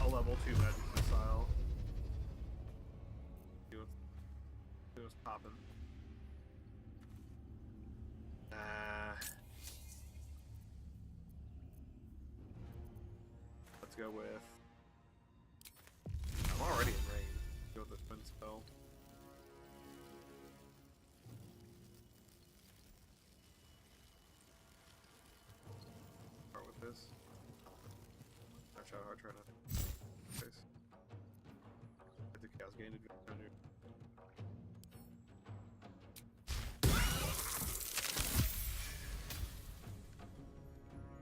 A level 2 Magic Missile. See what's poppin'. Let's go with... I'm already in range. Go with the Twin Spell. Start with this. Not Shadow Heart, try not to. Face. Hit the Chaos Gain advantage on you.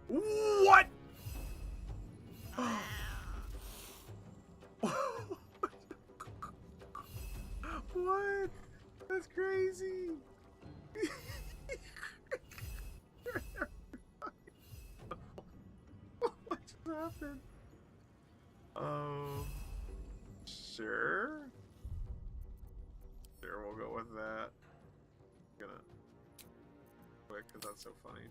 What? What? That's crazy. What just happened? Oh, sure. Sure, we'll go with that. I'm gonna quick because that's so funny.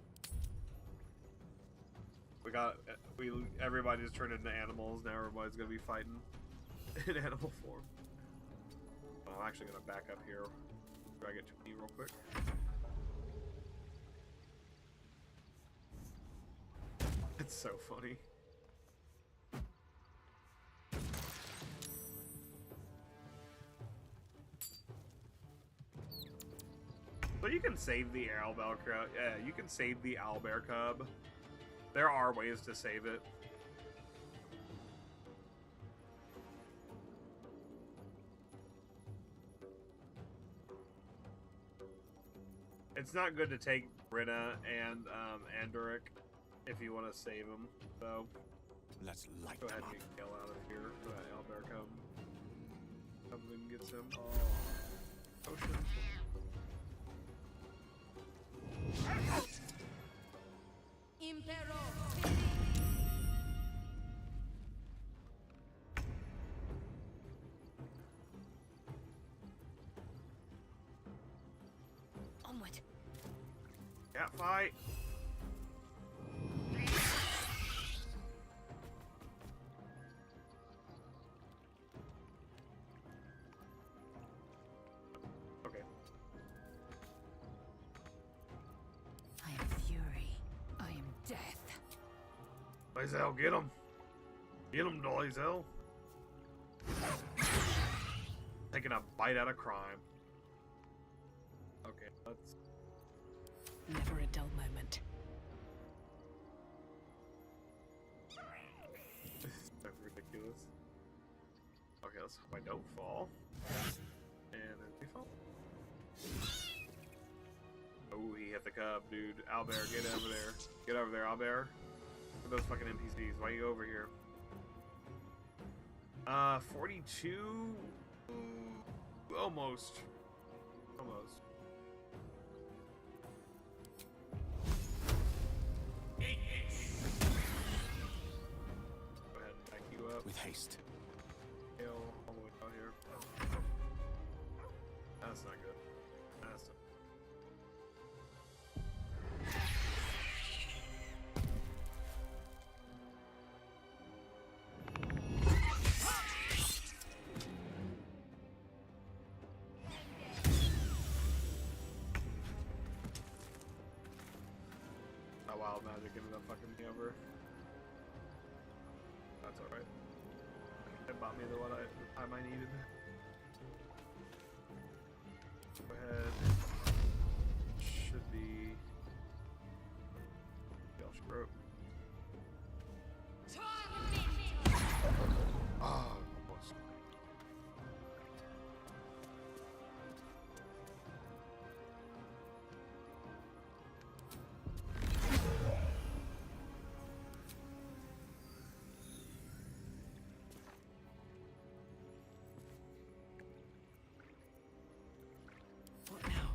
Everybody just turned into animals. Now everybody's gonna be fighting in animal form. I'm actually gonna back up here. Drag it to me real quick. It's so funny. But you can save the owlbear cub. Yeah, you can save the owlbear cub. There are ways to save it. It's not good to take Britta and Andoric if you want to save them, so let's light go ahead them and up. get Gale out of here so that owlbear comes and gets him. Potion. Impero. Onward. Cat fight. Okay. I am fury. I am death. Lae'zel, get him. Get him, Lae'zel. Taking a bite out of crime. Okay, let's... Never a dull moment. This is so ridiculous. Okay, let's hope I don't fall. And then we fall. Oh, he hit the cub, dude. Owlbear, get over there. Get over there, Owlbear. Look at those fucking NPCs. Why you over here? 42? Almost. Almost. Go ahead and back you up. With haste. Hail all the way out here. That's not good. That's not... That wild magic ended up fucking me over. That's alright. It bought me the time I needed. Go ahead. Should be... Yell Scrope. Oh, almost. What now?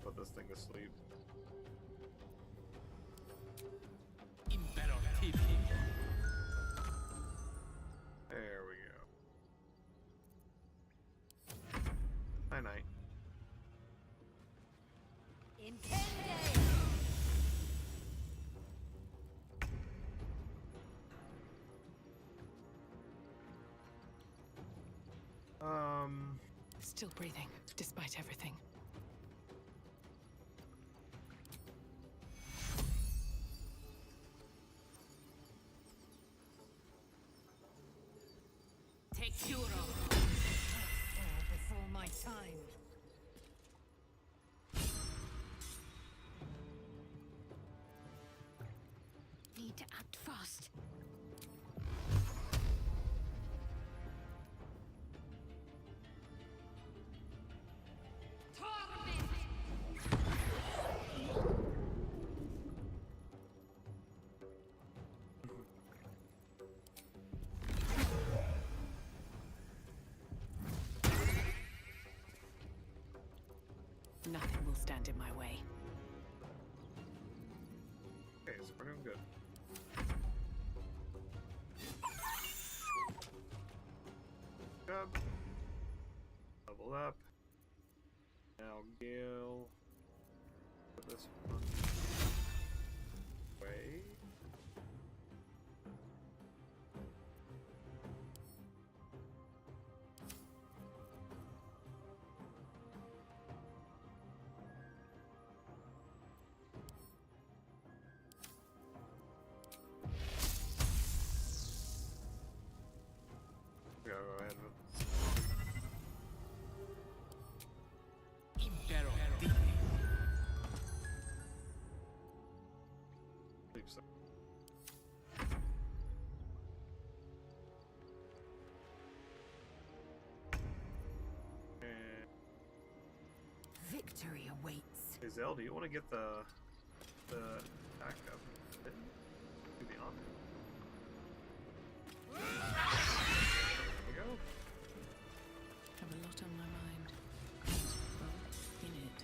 put this thing to sleep. There we go. Night night. In 10 days. Still breathing, despite everything. Take Kuro. Before my time. Need to act fast. Nothing will stand in my way. Okay, so we're doing good. Job. Level up. Now Gale. Put this one away. Go ahead. Sleep so. Victory awaits. Hey Zell, do you want to get the attack up? To the on. There we go. Have a lot on my mind. Well, in it.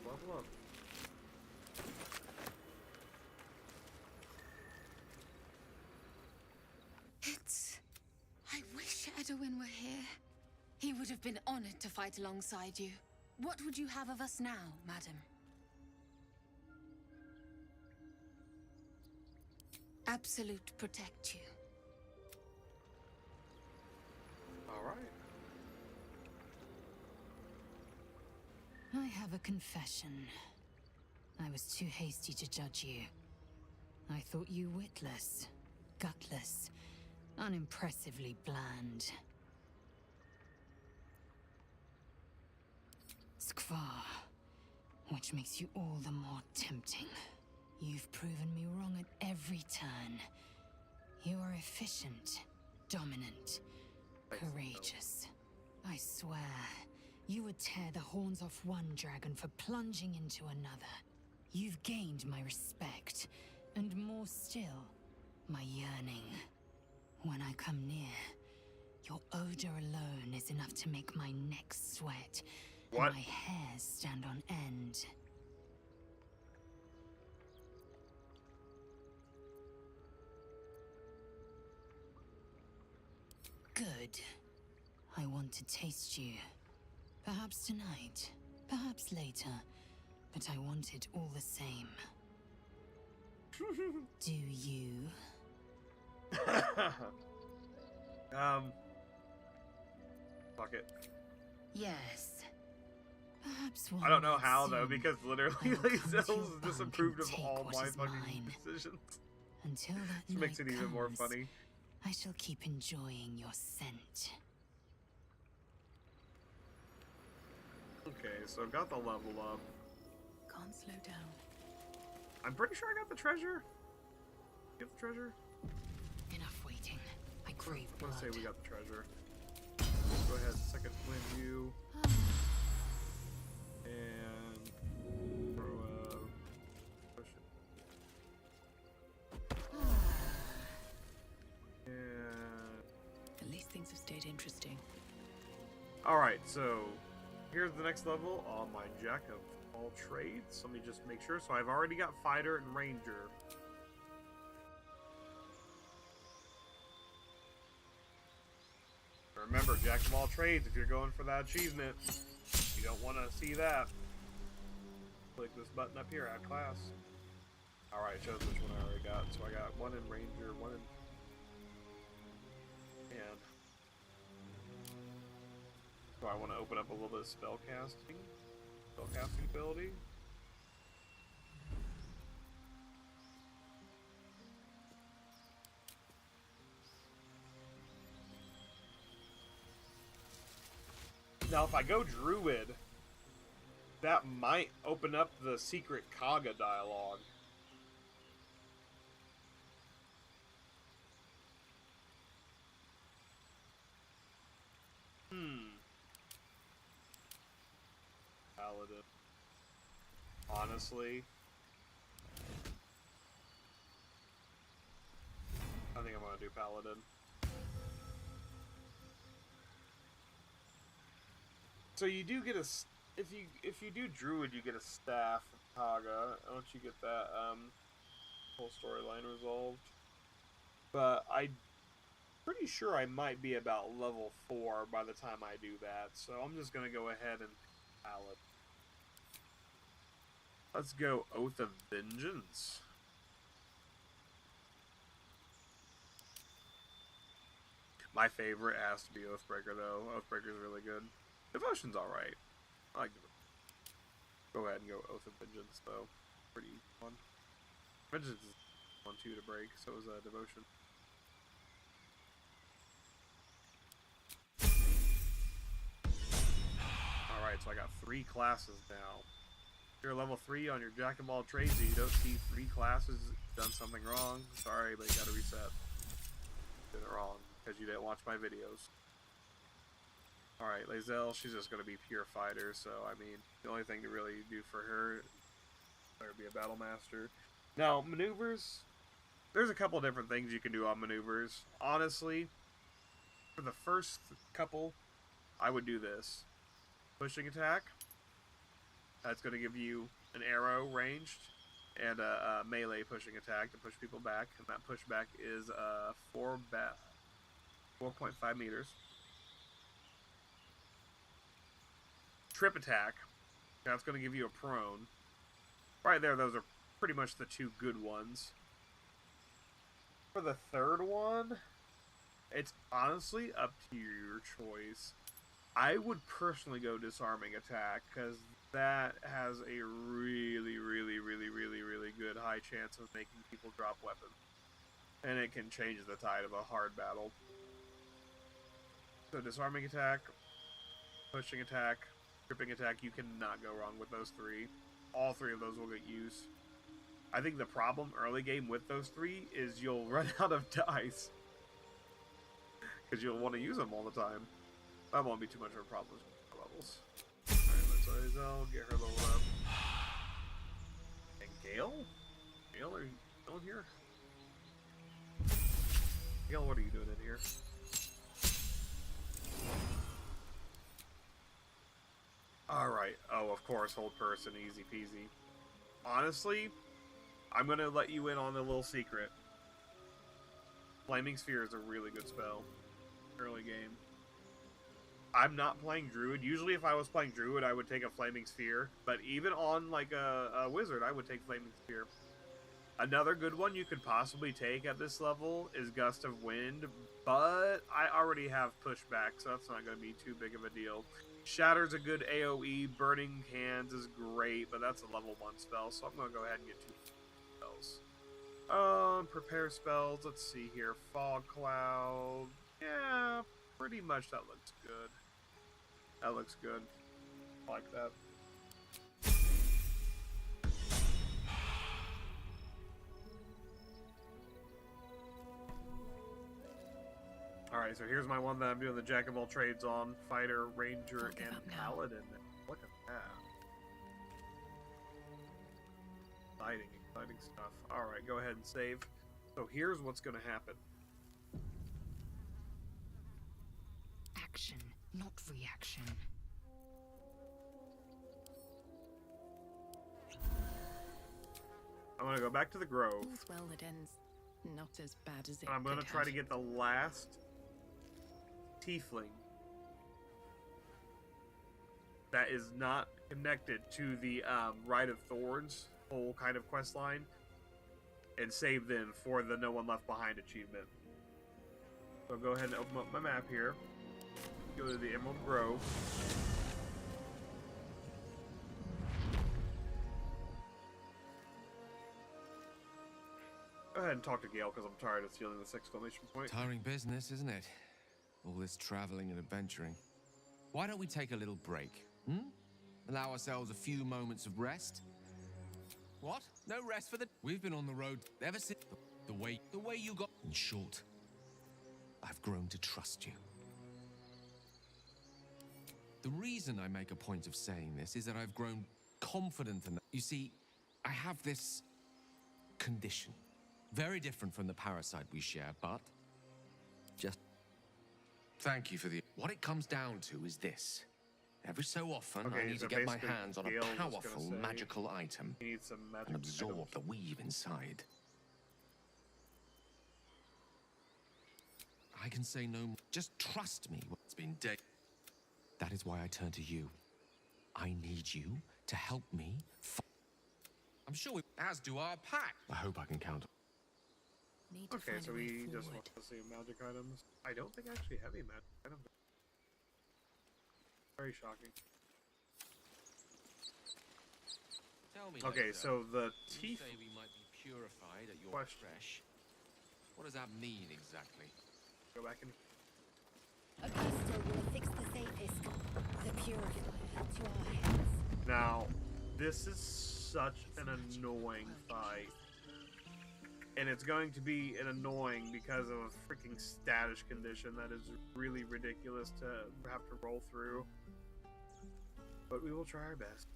Level up. I wish Edwin were here. He would have been honored to fight alongside you. What would you have of us now, madam? Absolute protect you. All right. I have a confession. I was too hasty to judge you. I thought you witless, gutless, unimpressively bland. Skvar, which makes you all the more tempting. You've proven me wrong at every turn. You are efficient, dominant, courageous. I swear, you would tear the horns off one dragon for plunging into another. You've gained my respect, and more still, my yearning. When I come near, your odor alone is enough to make my neck sweat, and my hairs stand on end. Good. I want to taste you. Perhaps tonight, perhaps later, but I want it all the same. Do you? Fuck it. Yes. Perhaps one I don't know night how though, soon, because literally I will like come to your Zell's bunk disapproved and of take all what my is fucking mine. decisions. Until that Which makes night it even more comes, funny. I shall keep enjoying your scent. Okay, so got the level up. Can't slow down. I'm pretty sure I got the treasure. Get the treasure? Enough waiting. I crave I'm blood. gonna say we got the treasure. Go ahead, second wind you. And throw a push it. And At least things have stayed interesting. alright, so Here's the next level on my Jack of all trades. Let me just make sure. So I've already got Fighter and Ranger. Remember, Jack of all trades, if you're going for that achievement, you don't want to see that. Click this button up here, add class. Alright, shows which one I already got. So I got one in Ranger, one in... And... So I want to open up a little bit of spellcasting ability. Now, if I go Druid, that might open up the secret Kaga dialogue. Paladin. Honestly, I think I'm gonna do Paladin. So you do get a, if you do Druid, you get a staff from Kaga. Once you get that whole storyline resolved. But I'm pretty sure I might be about level 4 by the time I do that. So I'm just gonna go ahead and Paladin. Let's go Oath of Vengeance. My favorite has to be Oathbreaker, though. Oathbreaker's really good. Devotion's alright. I like Devotion. Go ahead and go Oath of Vengeance, though. Pretty fun. Vengeance is fun, too, to break. So is Devotion. Alright, so I got 3 classes now. If you're level 3 on your Jack of all trades and you don't see 3 classes, you've done something wrong. Sorry, but you gotta reset. You did it wrong, because you didn't watch my videos. Alright, Lae'zel, she's just gonna be pure fighter, so I mean, the only thing to really do for her, better be a battle master. Now, maneuvers, there's a couple different things you can do on maneuvers. Honestly, for the first couple, I would do this. Pushing attack. That's going to give you an arrow ranged and a melee pushing attack to push people back. And that pushback is 4.5 meters. Trip attack. That's going to give you a prone. Right there, those are pretty much the 2 good ones. For the third one, it's honestly up to your choice. I would personally go disarming attack, because that has a really good high chance of making people drop weapons. And it can change the tide of a hard battle. So disarming attack, pushing attack, tripping attack, you cannot go wrong with those 3. All 3 of those will get used. I think the problem early game with those 3 is you'll run out of dice. Because you'll want to use them all the time. That won't be too much of a problem with levels. Alright, let's Lae'zel, get her leveled up. And Gale? Gale, are you still in here? Gale, what are you doing in here? Alright, oh, of course, hold person, easy peasy. Honestly, I'm gonna let you in on a little secret. Flaming Sphere is a really good spell. Early game. I'm not playing Druid. Usually if I was playing Druid, I would take a Flaming Sphere. But even on, like, a Wizard, I would take Flaming Sphere. Another good one you could possibly take at this level is Gust of Wind. But I already have Pushback, so that's not going to be too big of a deal. Shatter's a good AoE. Burning Hands is great, but that's a level 1 spell. So I'm going to go ahead and get 2 spells. Prepare spells. Let's see here. Fog Cloud. Yeah, pretty much that looks good. That looks good. I like that. Alright, so here's my one that I'm doing the Jack of all trades on. Fighter, Ranger, and Paladin. Look at that. Exciting stuff. Alright, go ahead and save. So here's what's going to happen. Action, not reaction. I'm gonna go back to the grove. All's well that ends not as bad as it And I'm gonna could try have. to get the last tiefling that is not connected to the Rite of Thorns whole kind of quest line, and save them for the No One Left Behind achievement. So go ahead and open up my map here. Go to the Emerald Grove. Go ahead and talk to Gale because I'm tired of stealing this exclamation point. Tiring business, isn't it? All this traveling and adventuring. Why don't we take a little break? Allow ourselves a few moments of rest? What? No rest for the... We've been on the road ever since... The way you got... In short, I've grown to trust you. The reason I make a point of saying this is that I've grown confident in... You see, I have this condition. Very different from the parasite we share, but just... Thank you for the... What it comes down to is this. Every so often, I need to get my hands on a powerful magical item and absorb the weave inside. I can say no more. Just trust me. It's been days. That is why I turn to you. I need you to help me. I'm sure as do our pack. I hope I can count. Okay, so we just want to see magic items. I don't think I actually have any magic items. Very shocking. Tell me okay, later, so the you say we might be purified at your question. fresh. What does that mean exactly? Go back and... A crystal will affix the safest, the purifier, to our heads. Now, this is such an annoying fight. And it's going to be an annoying because of a freaking status condition that is really ridiculous to have to roll through. But we will try our best.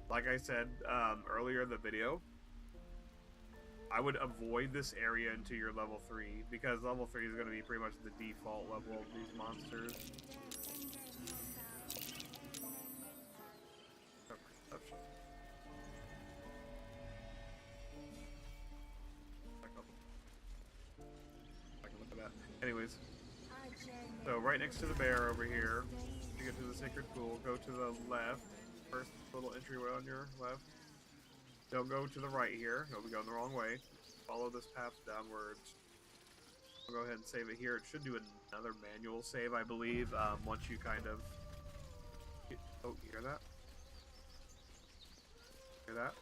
Like I said earlier in the video, I would avoid this area until you're level 3, because level 3 is going to be pretty much the default level of these monsters. Anyways, so right next to the bear over here, to get to the sacred pool, go to the left. First little entryway on your left. Don't go to the right here. You'll be going the wrong way. Follow this path downwards. I'll go ahead and save it here. It should do another manual save, I believe, once you kind of... Oh, you hear that? Hear that?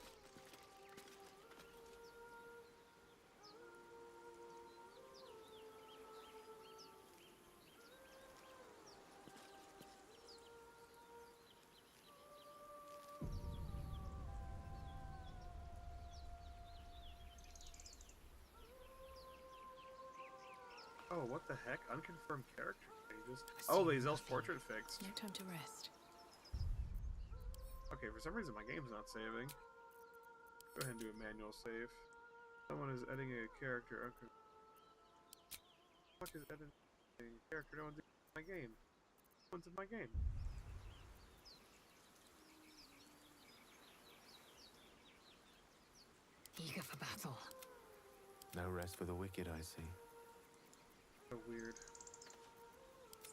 Oh, what the heck? Unconfirmed character pages. Oh, these Elf's portrait fixed. No time to rest. Okay, for some reason my game's not saving. Go ahead and do a manual save. Someone is editing a character. What is editing a character? No one's in my game. No one's in my game. Eager for battle. No rest for the wicked, I see. So weird.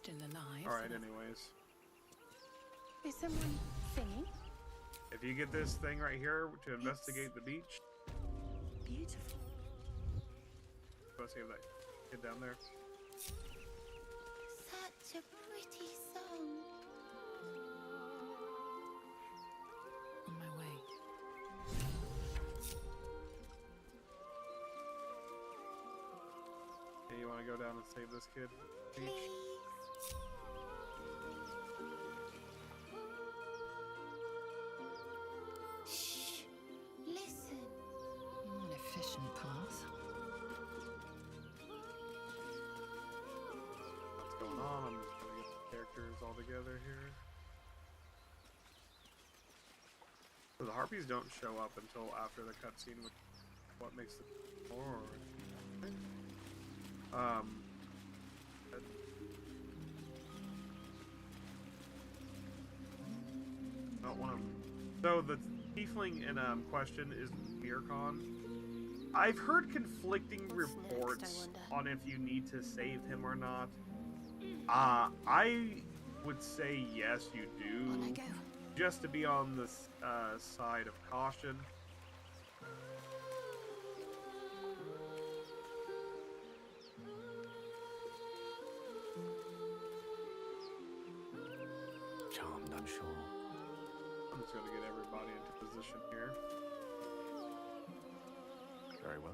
Still alive. Alright, anyways. Is someone singing? If you get this thing right here to investigate the beach. Beautiful. Go save that kid down there. Such a pretty song. On my way. Hey, you want to go down and save this kid? Beach? Shh. Listen. An efficient path. What's going on? I'm just gonna get the characters all together here. So the harpies don't show up until after the cutscene, which is what makes it more. Not one of them. So the tiefling in question is Mircon. I've heard conflicting reports on if you need to save him or not. I would say yes, you do, just to be on the side of caution. Charmed, I'm sure. I'm just gonna get everybody into position here. Very well.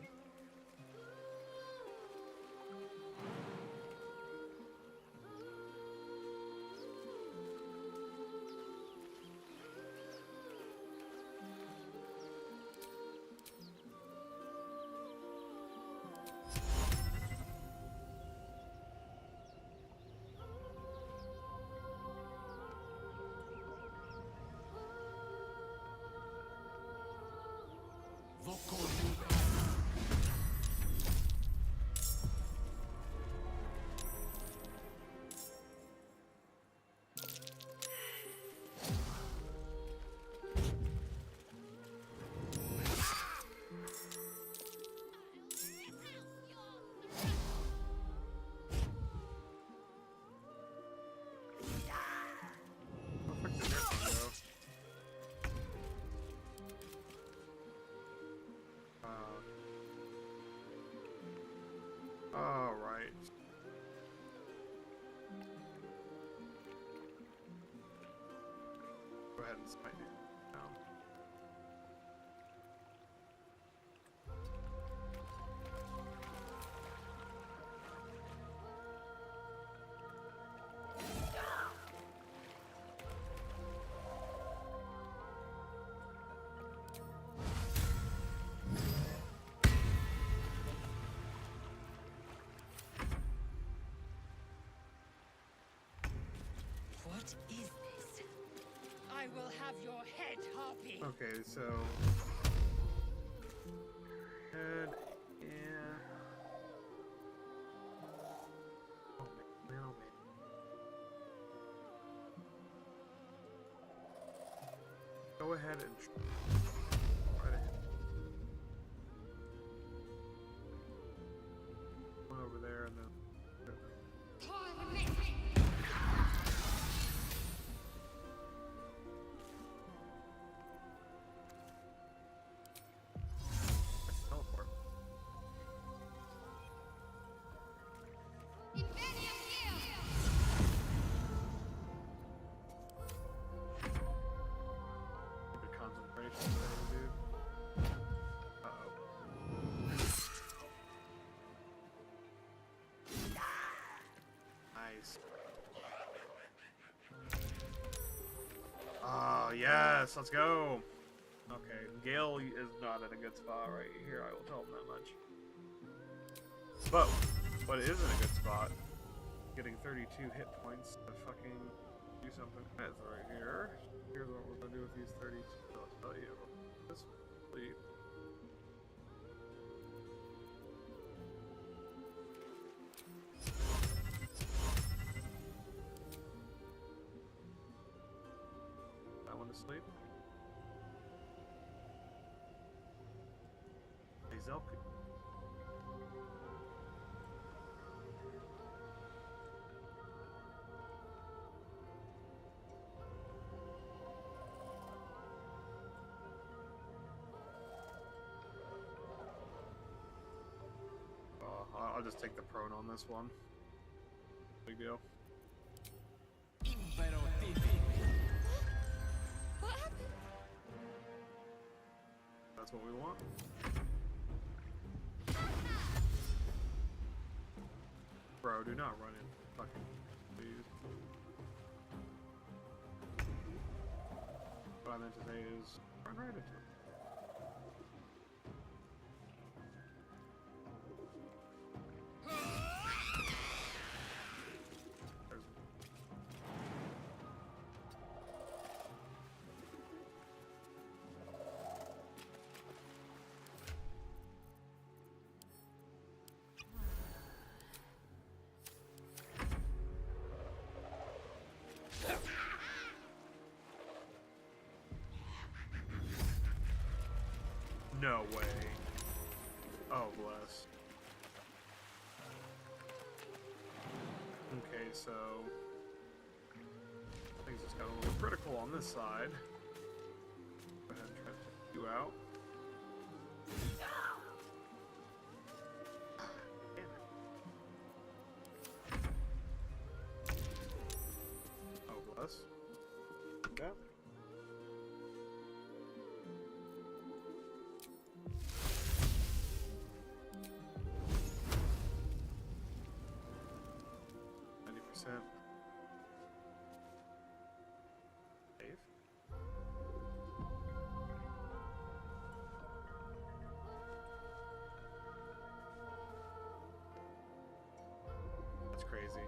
Alright. Go ahead and smite me down. What is this? I will have your head, Harpy. Okay, so head, yeah. Oh man, oh man. Go ahead and try to hit. One over there and then. Teleport. Good concentration thing, dude. Uh-oh. Nice. Oh, yes, let's go. Okay, Gale is not in a good spot right here, I will tell him that much. But what is in a good spot, getting 32 hit points to fucking do something. That's right here. Here's what we're gonna do with these 32. I'll tell you. This sleep. I want to sleep. Hey, Zelka. I'll just take the prone on this one. Big deal. What happened? That's what we want. Bro, do not run in. Fucking please. What I meant to say is run right into it. No way. Oh, bless. Okay, so things just got a little critical on this side. Go ahead and try to take you out. Oh, bless. Okay. Save. That's crazy.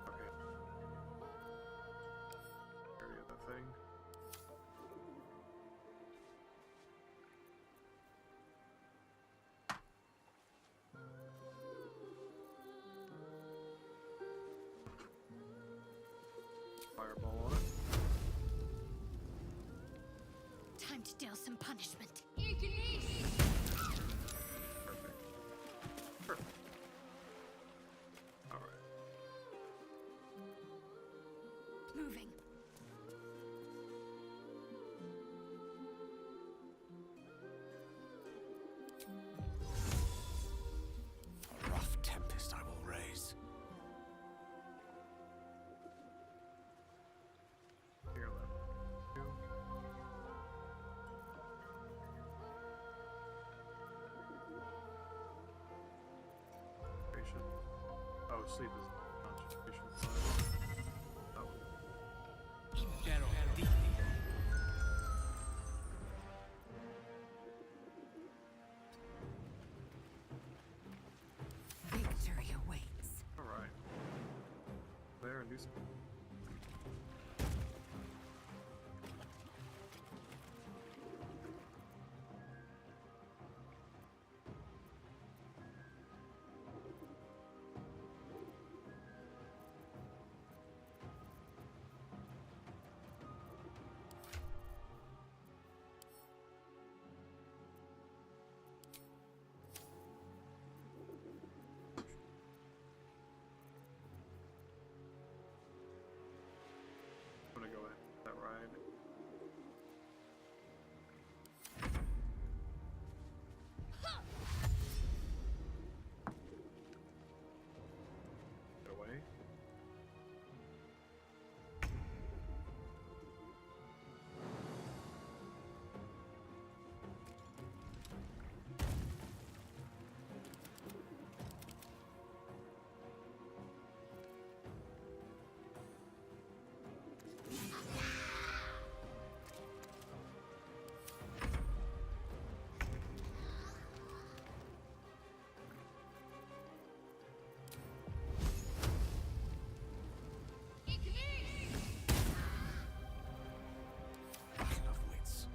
Okay. Area of the thing. Fireball on it. Time to deal some punishment. Perfect. Perfect. Alright. Moving. A rough tempest I will raise. Here, left. Two. Concentration. Oh, sleep is concentration. Oh. Victory awaits. Alright. There and do some. I'm gonna go ahead with that ride. Get away. Battle of wits.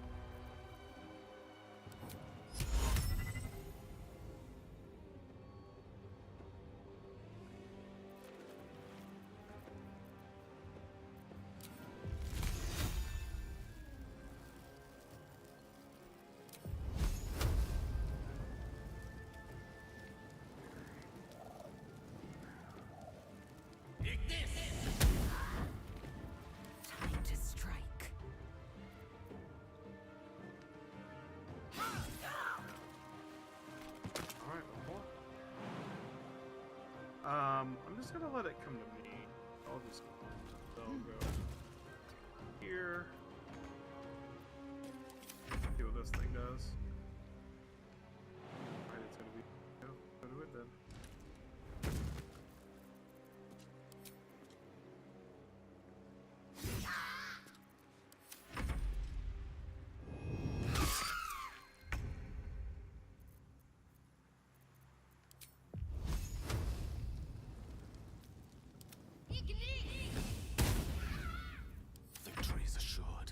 Time to strike. Alright, well. I'm just gonna let it come to me. I'll just go here. See what this thing does. Alright, it's gonna be go to it then. Victory is assured.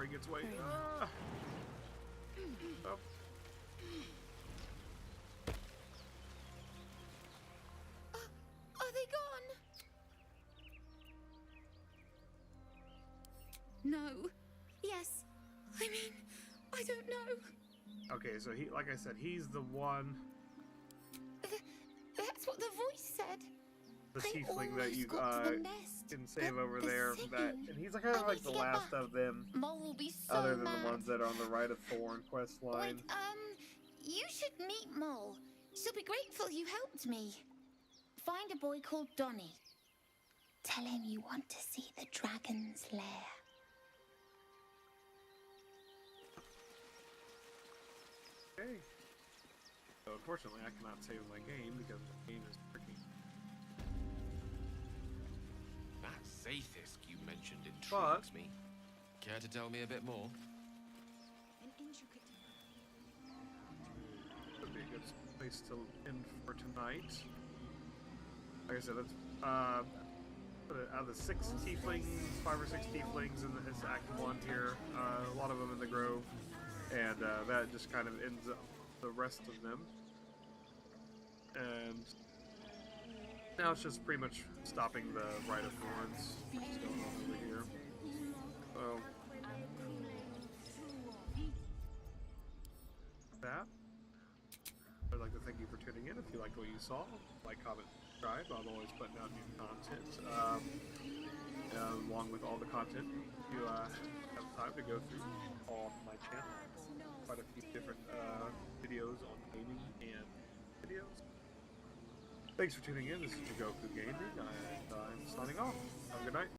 before he gets away. Ah! Oh. Are they gone? No. Yes. I mean, I don't know. Okay, so he, like I said, he's the one. That's what the voice said. The I tiefling that you almost got to the nest, can save but over the there. That, singing. and he's kind of I like need the to get last back. of them, Mole will be so other than mad. the ones that are on the right of Thorn quest line. Wait, you should meet Mole. She'll be grateful you helped me. Find a boy called Donny. Tell him you want to see the dragon's lair. Okay. So unfortunately, I cannot save my game because the game is tricky. That Zaithis you mentioned intrigues me. Care to tell me a bit more? Would be a good place to end for tonight. Like I said, that's out of the 6 tieflings, 5 or 6 tieflings in this Act 1 here. A lot of them in the Grove, and that just kind of ends up the rest of them. And now it's just pretty much stopping the Rite of Thorns, which is going on over here. So that. I'd like to thank you for tuning in. If you liked what you saw, like, comment, subscribe. I'm always putting out new content, along with all the content. You have time to go through all my channel. Quite a few different videos on gaming and videos. Thanks for tuning in. This is Jigoku Gaming, and I'm signing off. Have a good night.